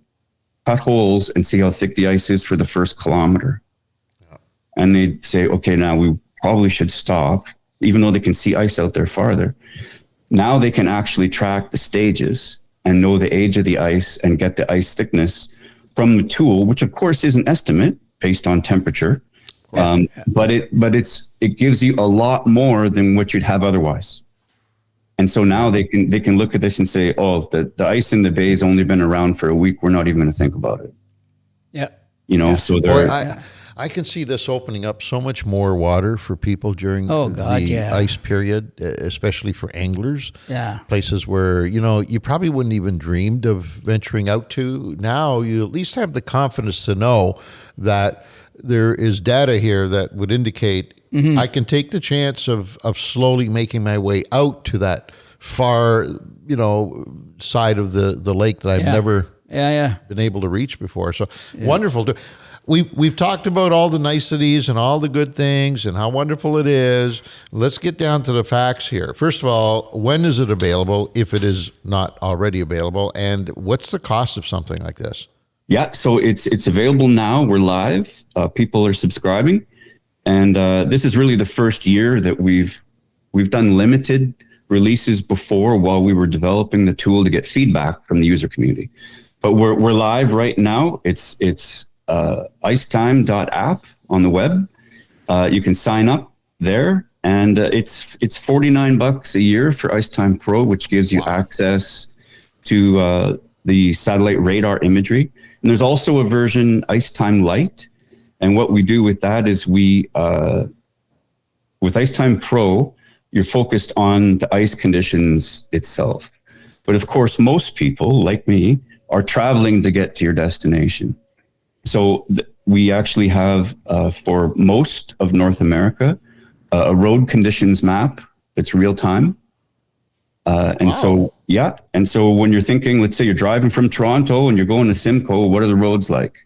cut holes and see how thick the ice is for the first kilometer. And they say, okay, now we probably should stop, even though they can see ice out there farther. Now they can actually track the stages and know the age of the ice and get the ice thickness from the tool, which of course is an estimate based on temperature. But it gives you a lot more than what you'd have otherwise. And so now they can look at this and say, oh, the ice in the bay has only been around for a week. We're not even going to think about it. Yeah. You know, so I can see this opening up so much more water for people during the ice period, especially for anglers. Yeah. Places where, you know, you probably wouldn't even dreamed of venturing out to. Now you at least have the confidence to know that there is data here that would indicate I can take the chance of slowly making my way out to that far, you know, side of the lake that I've never been able to reach before. So wonderful. We've talked about all the niceties and all the good things and how wonderful it is. Let's get down to the facts here. First of all, when is it available, if it is not already available? And what's the cost of something like this? Yeah, so it's available now. We're live. People are subscribing. And this is really the first year that we've done limited releases before while we were developing the tool to get feedback from the user community. But we're live right now. It's icetime.app on the web. You can sign up there, and it's $49 a year for IceTime Pro, which gives you access to the satellite radar imagery. And there's also a version, IceTime Lite. And what we do with that is with IceTime Pro, you're focused on the ice conditions itself. But of course, most people, like me, are traveling to get to your destination. So we actually have, for most of North America, a road conditions map that's real time. So when you're thinking, let's say you're driving from Toronto and you're going to Simcoe, what are the roads like?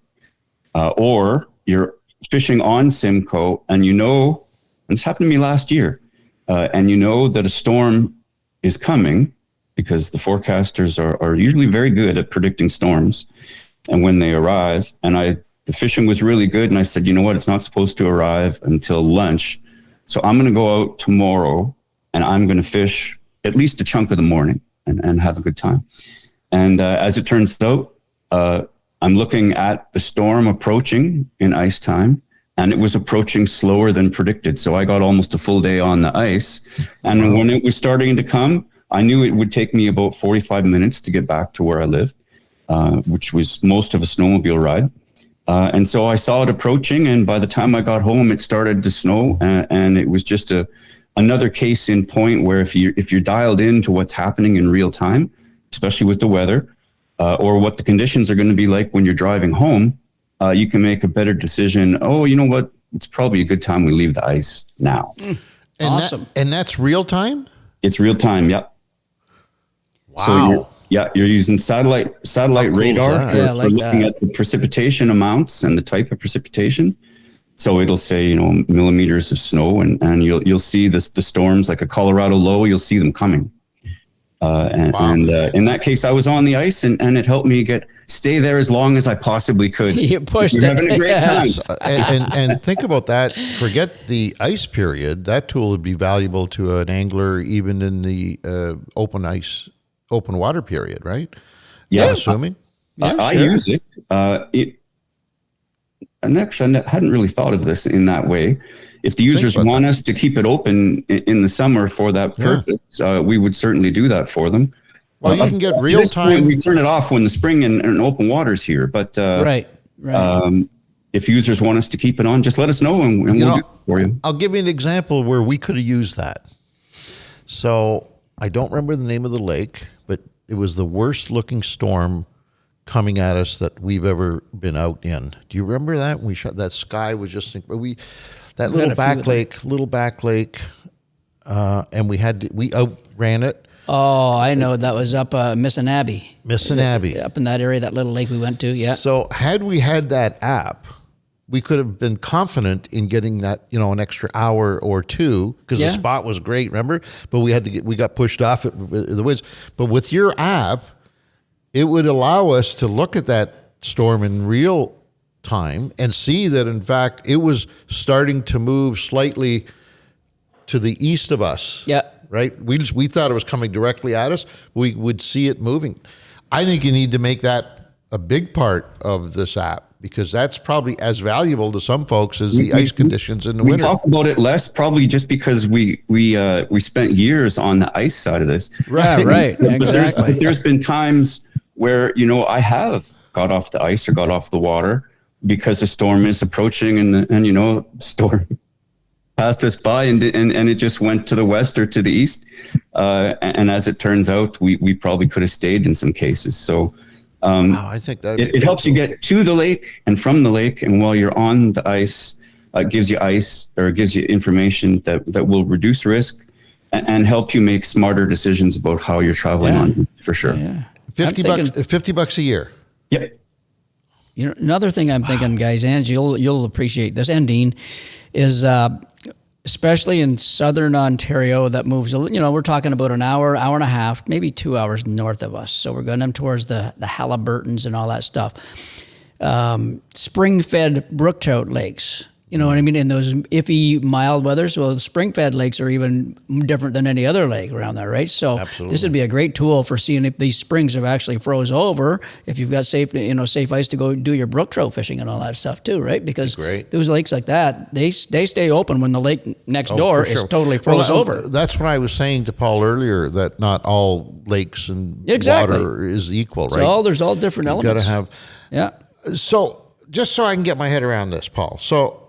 Or you're fishing on Simcoe and you know, and this happened to me last year, and you know that a storm is coming because the forecasters are usually very good at predicting storms. And when they arrive, and the fishing was really good, and I said, you know what, it's not supposed to arrive until lunch. So I'm going to go out tomorrow and I'm going to fish at least a chunk of the morning and have a good time. And as it turns out, I'm looking at the storm approaching in ice time, and it was approaching slower than predicted. So I got almost a full day on the ice. And when it was starting to come, I knew it would take me about 45 minutes to get back to where I live, which was most of a snowmobile ride. And so I saw it approaching, and by the time I got home, it started to snow, and it was just another case in point where if you're dialed into what's happening in real time, especially with the weather, or what the conditions are going to be like when you're driving home, you can make a better decision. Oh, you know what? It's probably a good time we leave the ice now. And Awesome. And that's real time? It's real time. Yep. Wow. So you're using satellite radar that? for, Yeah, I like looking that. at the precipitation amounts and the type of precipitation. So it'll say, millimeters of snow, and you'll see the storms like a Colorado low. You'll see them coming. And in that case, I was on the ice, and it helped me stay there as long as I possibly could. You pushed You're it. having a great time. And think about that. Forget the ice period. That tool would be valuable to an angler even in the open water period, right? Yeah, I'm assuming. Yeah, I sure. use it. And actually, I hadn't really thought of this in that way. If the users want us to keep it open in the summer for that purpose, we would certainly do that for them. Well, you can get real time. We turn it off when the spring and open water's here. But Right. if users want us to keep it on, just let us know, and we'll do it for you. I'll give you an example where we could have used that. So I don't remember the name of the lake, but it was the worst looking storm coming at us that we've ever been out in. Do you remember that? When we shot that sky was just that little back lake, and we outran it. Oh, I know. That was up Missinabie. up in that area, that little lake we went to. Yeah. So had we had that app, we could have been confident in getting that, an extra hour or two, because the spot was great, remember? But we got pushed off at the woods. But with your app, it would allow us to look at that storm in real time and see that, in fact, it was starting to move slightly to the east of us. Yeah. Right? We thought it was coming directly at us. We would see it moving. I think you need to make that a big part of this app, because that's probably as valuable to some folks as the ice conditions in the winter. We talk about it less, probably just because we spent years on the ice side of this. Right. Exactly. But there's been times where, I have got off the ice or got off the water because the storm is approaching, and storm passed us by, and it just went to the west or to the east. And as it turns out, we probably could have stayed in some cases. So I think that it helps you get to the lake and from the lake. And while you're on the ice, it gives you information that will reduce risk and help you make smarter decisions about how you're traveling on, for sure. Yeah. $50 a year. Yep. Another thing I'm thinking, guys, and you'll appreciate this, and Dean, is especially in southern Ontario, that moves, we're talking about an hour and a half, maybe 2 hours north of us. So we're going them towards the Halliburtons and all that stuff. Spring-fed brook trout lakes. You know what I mean? In those iffy, mild weather. So the spring-fed lakes are even different than any other lake around there, right? So This would be a great tool for seeing if these springs have actually froze over, if you've got safe ice to go do your brook trout fishing and all that stuff too, right? Because those lakes like that, they stay open when the lake next door is totally froze over. That's what I was saying to Paul earlier, that not all lakes and water is equal, right? So there's all different elements. Got to have... So just so I can get my head around this, Paul. So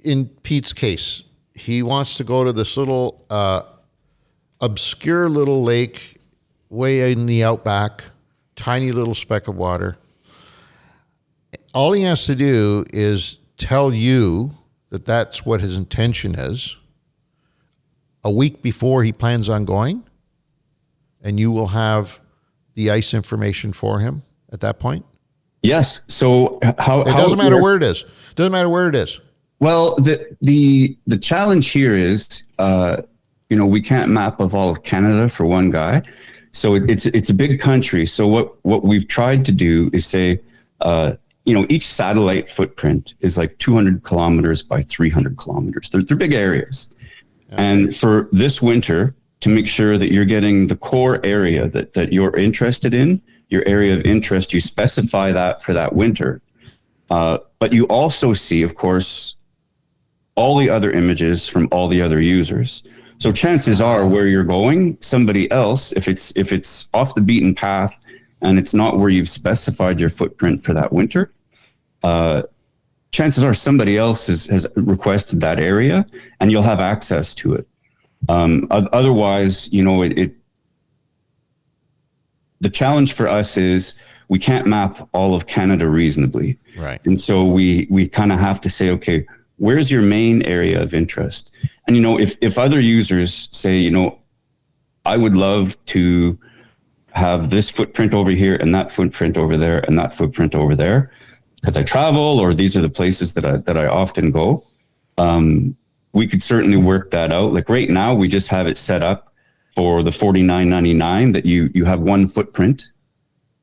in Pete's case, he wants to go to this little obscure little lake way in the outback, tiny little speck of water. All he has to do is tell you that that's what his intention is a week before he plans on going, and you will have the ice information for him at that point? Yes. So it doesn't matter where it is. Doesn't matter where it is. Well, the challenge here is, we can't map of all of Canada for one guy. So it's a big country. So what we've tried to do is say, each satellite footprint is like 200 kilometers by 300 kilometers. They're big areas. Okay. And for this winter, to make sure that you're getting the core area that you're interested in, your area of interest, you specify that for that winter. But you also see, of course, all the other images from all the other users. So chances are where you're going, somebody else, if it's off the beaten path and it's not where you've specified your footprint for that winter, chances are somebody else has requested that area and you'll have access to it. Otherwise, the challenge for us is we can't map all of Canada reasonably. Right. And so we kind of have to say, okay, where's your main area of interest? And, if other users say, I would love to have this footprint over here and that footprint over there and that footprint over there, because I travel, or these are the places that I often go, we could certainly work that out. Like right now, we just have it set up for the $49.99 that you have one footprint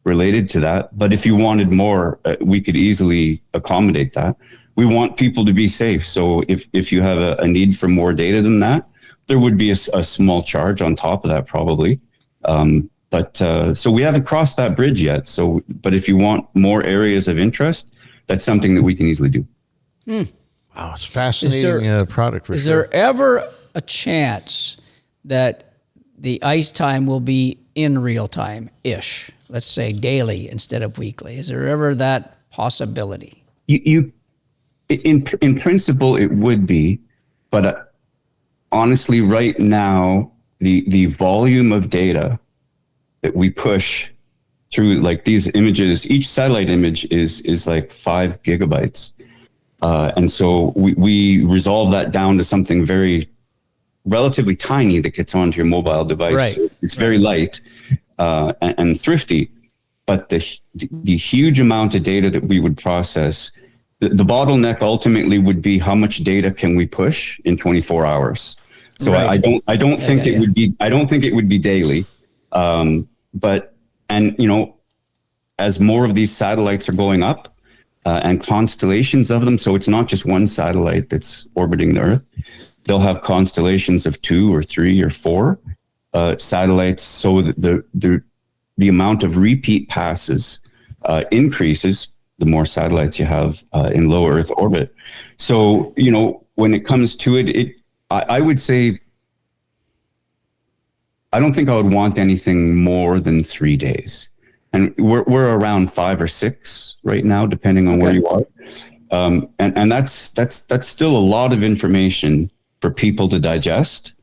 related to that. But if you wanted more, we could easily accommodate that. We want people to be safe. So if you have a need for more data than that, there would be a small charge on top of that probably. So we haven't crossed that bridge yet. But if you want more areas of interest, that's something that we can easily do. Wow, it's fascinating product for sure. Is there ever a chance that the ice time will be in real time-ish? Let's say daily instead of weekly. Is there ever that possibility? In principle, it would be, but honestly, right now, the volume of data that we push through, like these images, each satellite image is like 5 gigabytes. And so we resolve that down to something very relatively tiny that gets onto your mobile device. Right. It's very light and thrifty, but the huge amount of data that we would process, the bottleneck ultimately would be how much data can we push in 24 hours. So right. I don't think it would be daily. As more of these satellites are going up and constellations of them, so it's not just one satellite that's orbiting the Earth, they'll have constellations of 2 or 3 or 4 satellites. So that the amount of repeat passes increases the more satellites you have in low Earth orbit. So, when it comes to it, I would say, I don't think I would want anything more than 3 days. And we're around 5 or 6 right now, depending on where you are. And that's still a lot of information for people to digest.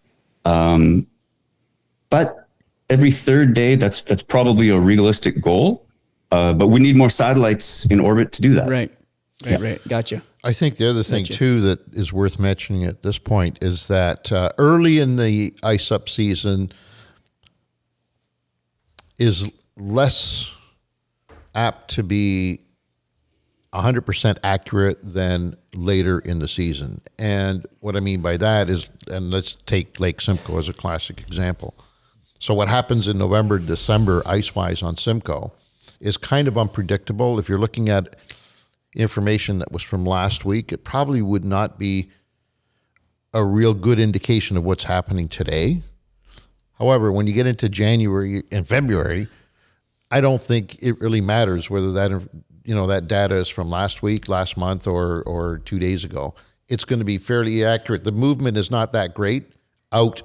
But every third day, that's probably a realistic goal. But we need more satellites in orbit to do that. Right. Gotcha. I think the other thing too that is worth mentioning at this point is that early in the ice up season is less apt to be 100% accurate than later in the season. And what I mean by that is, and let's take Lake Simcoe as a classic example. So what happens in November, December, ice-wise on Simcoe is kind of unpredictable. If you're looking at information that was from last week, it probably would not be a real good indication of what's happening today. However, when you get into January and February, I don't think it really matters whether that data is from last week, last month, or 2 days ago. It's going to be fairly accurate. The movement is not that great out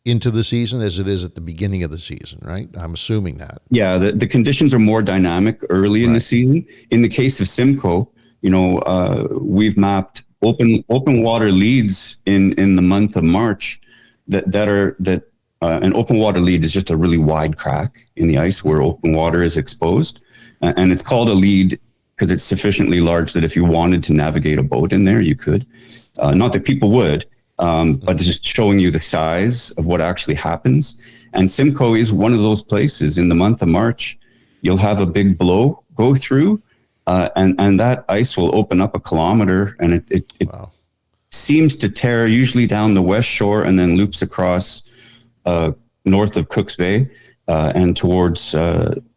into the season as it is at the beginning of the season, right? I'm assuming that. Yeah, the conditions are more dynamic early in the season. In the case of Simcoe, we've mapped open water leads in the month of March that an open water lead is just a really wide crack in the ice where open water is exposed. And it's called a lead because it's sufficiently large that if you wanted to navigate a boat in there, you could. Not that people would, but just showing you the size of what actually happens. And Simcoe is one of those places. In the month of March, you'll have a big blow go through, and that ice will open up 1 kilometer, and it seems to tear usually down the west shore and then loops across north of Cook's Bay and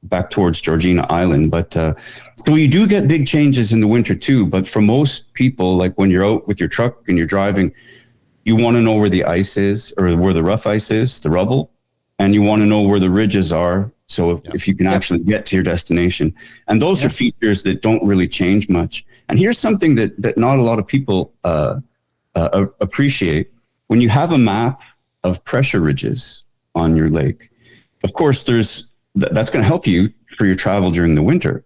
back towards Georgina Island. But so you do get big changes in the winter too. But for most people, like when you're out with your truck and you're driving, you want to know where the ice is, or where the rough ice is, the rubble, and you want to know where the ridges are. So if you can actually get to your destination, and those are features that don't really change much. And here's something that not a lot of people appreciate. When you have a map of pressure ridges on your lake, of course, that's going to help you for your travel during the winter,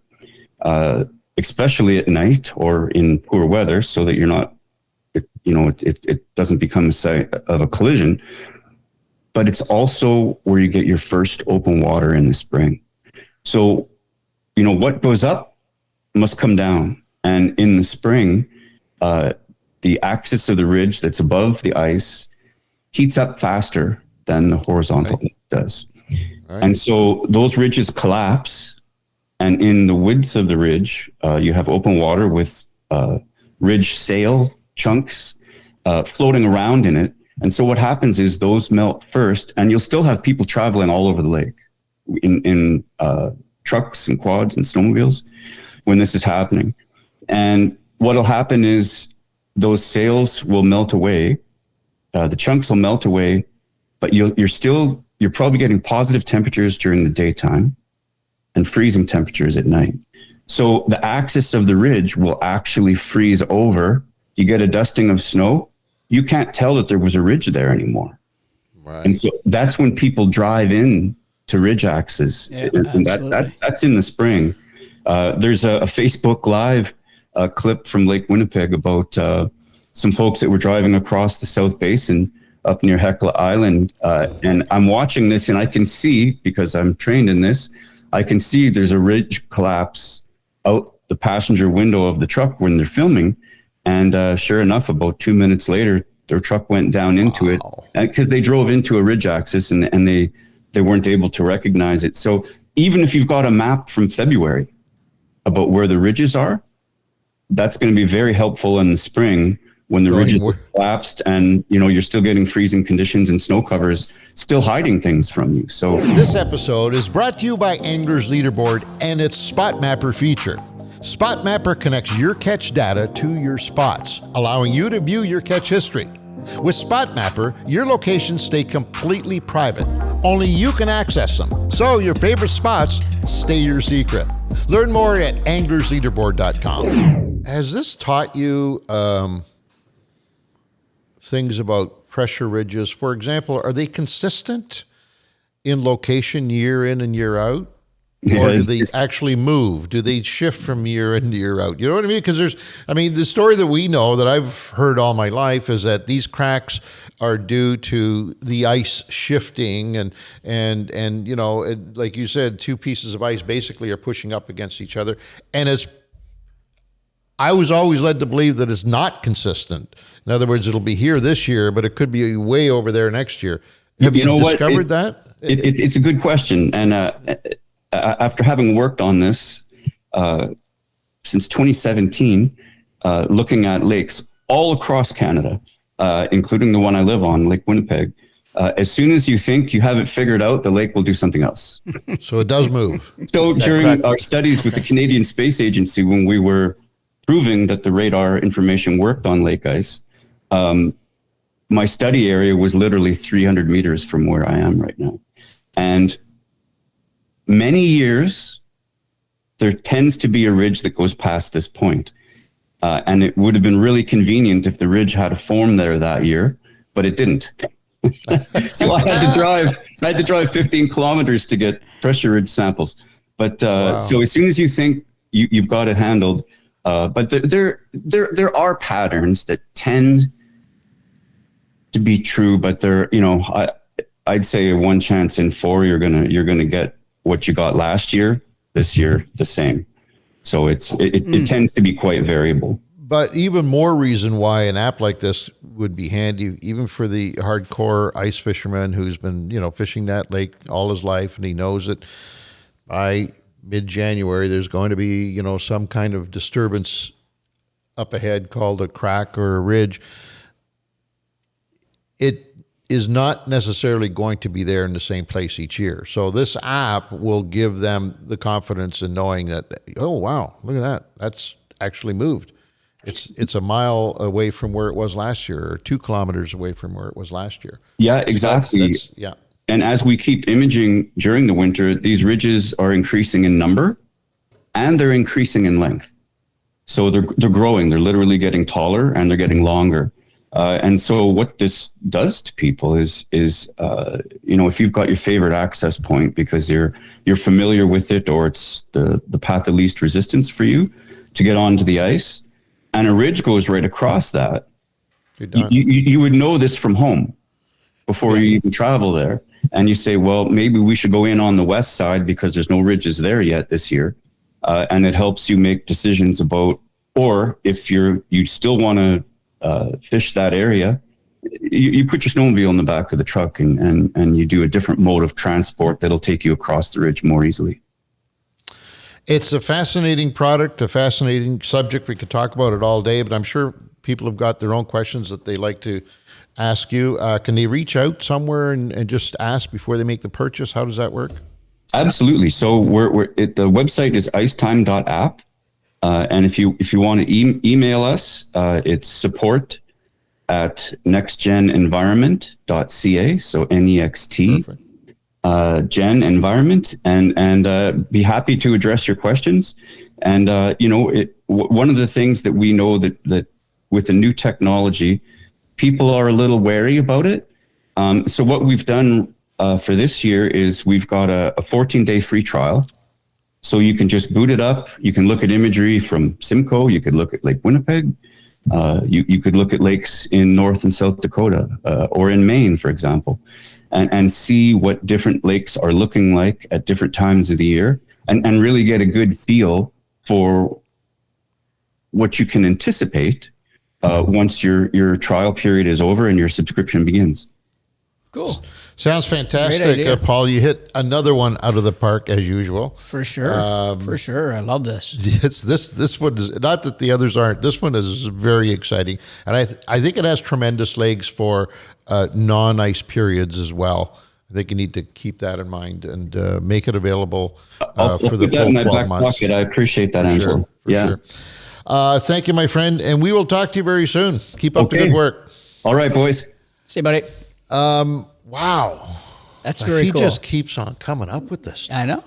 especially at night or in poor weather, so that you're not, it doesn't become a site of a collision. But it's also where you get your first open water in the spring. So, what goes up must come down. And in the spring, the axis of the ridge that's above the ice heats up faster than the horizontal does. Right. And so those ridges collapse, and in the width of the ridge, you have open water with ridge sail chunks floating around in it. And so what happens is those melt first, and you'll still have people traveling all over the lake in trucks and quads and snowmobiles when this is happening. And what'll happen is those sails will melt away, the chunks will melt away, but you're probably getting positive temperatures during the daytime and freezing temperatures at night. So the axis of the ridge will actually freeze over. You get a dusting of snow. You can't tell that there was a ridge there anymore. Right. And so that's when people drive in to ridge axes. Yeah, and that's in the spring. There's a Facebook Live clip from Lake Winnipeg about some folks that were driving across the South Basin up near Hecla Island. And I'm watching this, and I can see, because I'm trained in this, I can see there's a ridge collapse out the passenger window of the truck when they're filming. And sure enough, about 2 minutes later, their truck went down into it because they drove into a ridge axis, and they weren't able to recognize it. So even if you've got a map from February about where the ridges are, that's going to be very helpful in the spring when the ridges are collapsed and you're still getting freezing conditions and snow covers still hiding things from you. So this episode is brought to you by Anglers Leaderboard and its Spot Mapper feature. Spot Mapper connects your catch data to your spots, allowing you to view your catch history. With Spot Mapper, your locations stay completely private. Only you can access them, so your favorite spots stay your secret. Learn more at anglersleaderboard.com. Has this taught you things about pressure ridges? For example, are they consistent in location year in and year out? Or do they actually move? Do they shift from year in to year out? You know what I mean? Because the story that we know, that I've heard all my life, is that these cracks are due to the ice shifting and like you said, two pieces of ice basically are pushing up against each other. And I was always led to believe that it's not consistent. In other words, it'll be here this year, but it could be way over there next year. Have you discovered that? It's a good question. And after having worked on this since 2017, looking at lakes all across Canada, including the one I live on, Lake Winnipeg, as soon as you think you have it figured out, the lake will do something else. So it does move. So during our studies with the Canadian Space Agency, when we were proving that the radar information worked on lake ice, my study area was literally 300 meters from where I am right now. And many years, there tends to be a ridge that goes past this point. And it would have been really convenient if the ridge had a form there that year, but it didn't. So I had to drive 15 kilometers to get pressure ridge samples. But wow. So as soon as you think you've got it handled, but there are patterns that tend to be true, but I'd say one chance in 4 you're gonna get what you got last year, this year, the same. So it tends to be quite variable. But even more reason why an app like this would be handy, even for the hardcore ice fisherman who's been, fishing that lake all his life, and he knows that by mid-January there's going to be, some kind of disturbance up ahead called a crack or a ridge. It is not necessarily going to be there in the same place each year. So this app will give them the confidence in knowing that, oh, wow, look at that. That's actually moved. It's a mile away from where it was last year, or 2 kilometers away from where it was last year. Yeah, exactly. Yeah. And as we keep imaging during the winter, these ridges are increasing in number and they're increasing in length. So they're growing. They're literally getting taller and they're getting longer. And so what this does to people is if you've got your favorite access point because you're familiar with it, or it's the path of least resistance for you to get onto the ice, and a ridge goes right across that, you would know this from home before you even travel there. And you say, well, maybe we should go in on the west side because there's no ridges there yet this year. And it helps you make decisions about, or if you still want to fish that area, you put your snowmobile in the back of the truck and you do a different mode of transport that'll take you across the ridge more easily. It's a fascinating product, a fascinating subject. We could talk about it all day, but I'm sure people have got their own questions that they like to ask you. Can they reach out somewhere and just ask before they make the purchase? How does that work? Absolutely. So the website is icetime.app. And if you want to email us, it's support@nextgenenvironment.ca. So NEXT. Perfect. Gen Environment, and be happy to address your questions. And one of the things that we know that with the new technology, people are a little wary about it. So what we've done for this year is we've got a 14-day free trial. So you can just boot it up. You can look at imagery from Simcoe. You could look at Lake Winnipeg. You could look at lakes in North and South Dakota or in Maine, for example. And see what different lakes are looking like at different times of the year, and really get a good feel for what you can anticipate once your trial period is over and your subscription begins. Cool. Sounds fantastic, Paul. You hit another one out of the park as usual. For sure. For sure. I love this. This one is, not that the others aren't. This one is very exciting, and I think it has tremendous legs for non-ice periods as well. I think you need to keep that in mind and make it available for the full 12 months. Pocket. I appreciate that, Angelo. Sure. Thank you, my friend, and we will talk to you very soon. Keep up the good work. All right, boys. See you, buddy. Wow. That's very cool. He just keeps on coming up with this stuff. I know.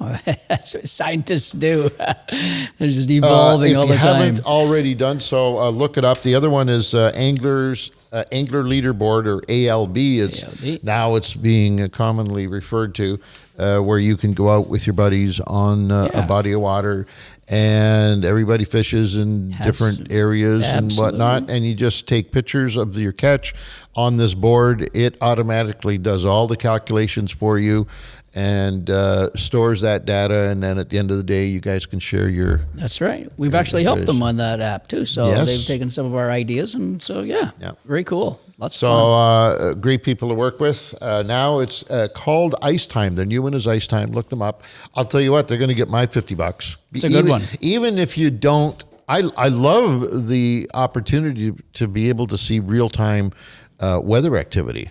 That's what scientists do. They're just evolving all the time. If you haven't already done so, look it up. The other one is Angler Leaderboard, or ALB. Now it's being commonly referred to, where you can go out with your buddies on a body of water, and everybody fishes in different areas and whatnot, and you just take pictures of your catch on this board. It automatically does all the calculations for you and stores that data, and then at the end of the day, you guys can share your... That's right. We've actually helped them on that app too, so they've taken some of our ideas, and so very cool. Lots of fun. Great people to work with. Now it's called Ice Time. Their new one is Ice Time. Look them up. I'll tell you what, they're going to get my $50. It's a good one. Even if you don't, I love the opportunity to be able to see real-time weather activity,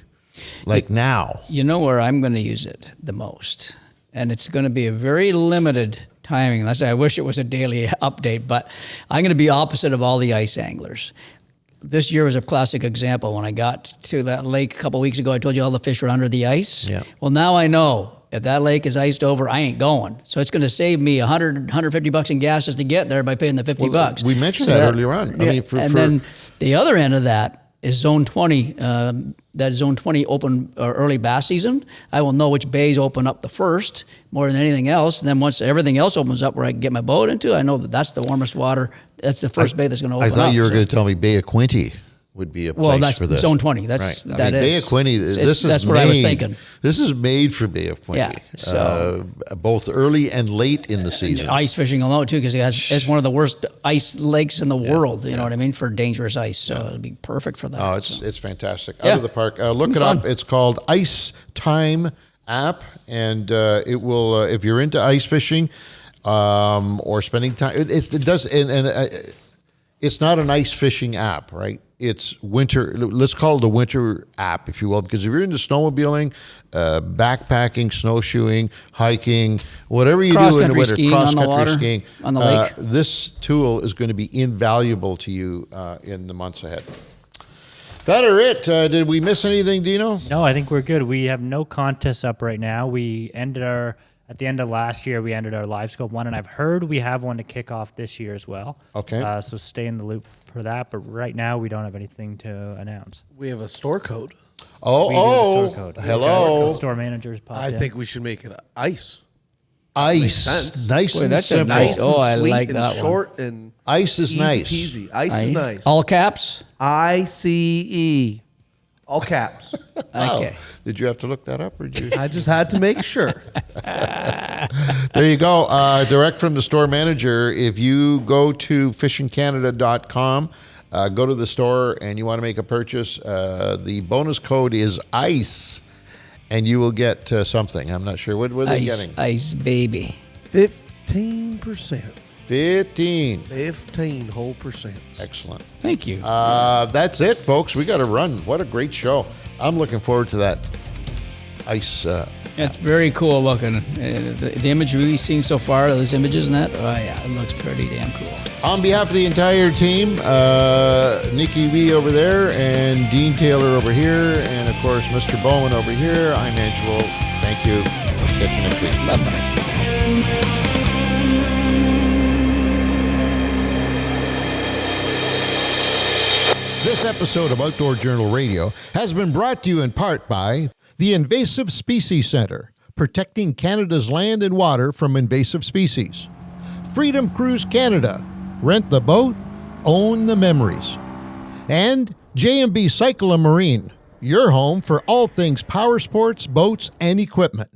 like now. You know where I'm going to use it the most, and it's going to be a very limited timing. I wish it was a daily update, but I'm going to be opposite of all the ice anglers. This year was a classic example. When I got to that lake a couple of weeks ago, I told you all the fish were under the ice. Yeah. Well, now I know if that lake is iced over, I ain't going. So it's going to save me $100, $150 in gas just to get there by paying the $50. We mentioned that earlier on. Yeah, then the other end of that is Zone 20. That Zone 20 open early bass season. I will know which bays open up the first more than anything else. And then once everything else opens up where I can get my boat into, I know that's the warmest water. That's the first bay that's going to open up. I thought you were going to tell me Bay of Quinte would be a place for this. Well, that's Zone 20. That's right. that is. Bay of Quinte. That's what I was thinking. This is made for Bay of Quinte. Yeah. So both early and late in the season. Ice fishing alone too, because it's one of the worst ice lakes in the world. You know what I mean, for dangerous ice. So it'd be perfect for that. Oh, it's fantastic. Out of the park. Look it up. It's called Ice Time app, and it will if you're into ice fishing or spending time. It's not an ice fishing app, right? It's winter. Let's call it a winter app, if you will, because if you're into snowmobiling, backpacking, snowshoeing, hiking, whatever you do in the winter, cross-country skiing, on the lake, this tool is going to be invaluable to you in the months ahead. That are it. Did we miss anything, Dino? No, I think we're good. We have no contests up right now. At the end of last year, we ended our live scope one, and I've heard we have one to kick off this year as well. Okay. So stay in the loop for that. But right now, we don't have anything to announce. We have a store code. Store code. Hello. The store managers popped I in. think we should make it ice. Ice. Nice and that's simple. nice. Oh, I like and that short one. And ice is easy nice. Peasy. Ice is nice. All caps. ICE. All caps. Okay. Did you have to look that up, or did you? I just had to make sure. There you go. Direct from the store manager. If you go to fishingcanada.com, go to the store and you want to make a purchase, the bonus code is ICE, and you will get something. I'm not sure. What are they getting? Ice baby. 15%. 15 whole percents. Excellent. Thank you. That's it, folks. We got to run. What a great show. I'm looking forward to that ice. It's very cool looking. The image we've seen so far, those images and that, oh yeah, it looks pretty damn cool. On behalf of the entire team, Nikki V over there and Dean Taylor over here, and of course Mr. Bowman over here, I'm Angelo. Thank you. We'll catch you next week. Bye-bye. This episode of Outdoor Journal Radio has been brought to you in part by the Invasive Species Centre, protecting Canada's land and water from invasive species. Freedom Cruise Canada, rent the boat, own the memories. And J&B Cycle & Marine, your home for all things power sports, boats, and equipment.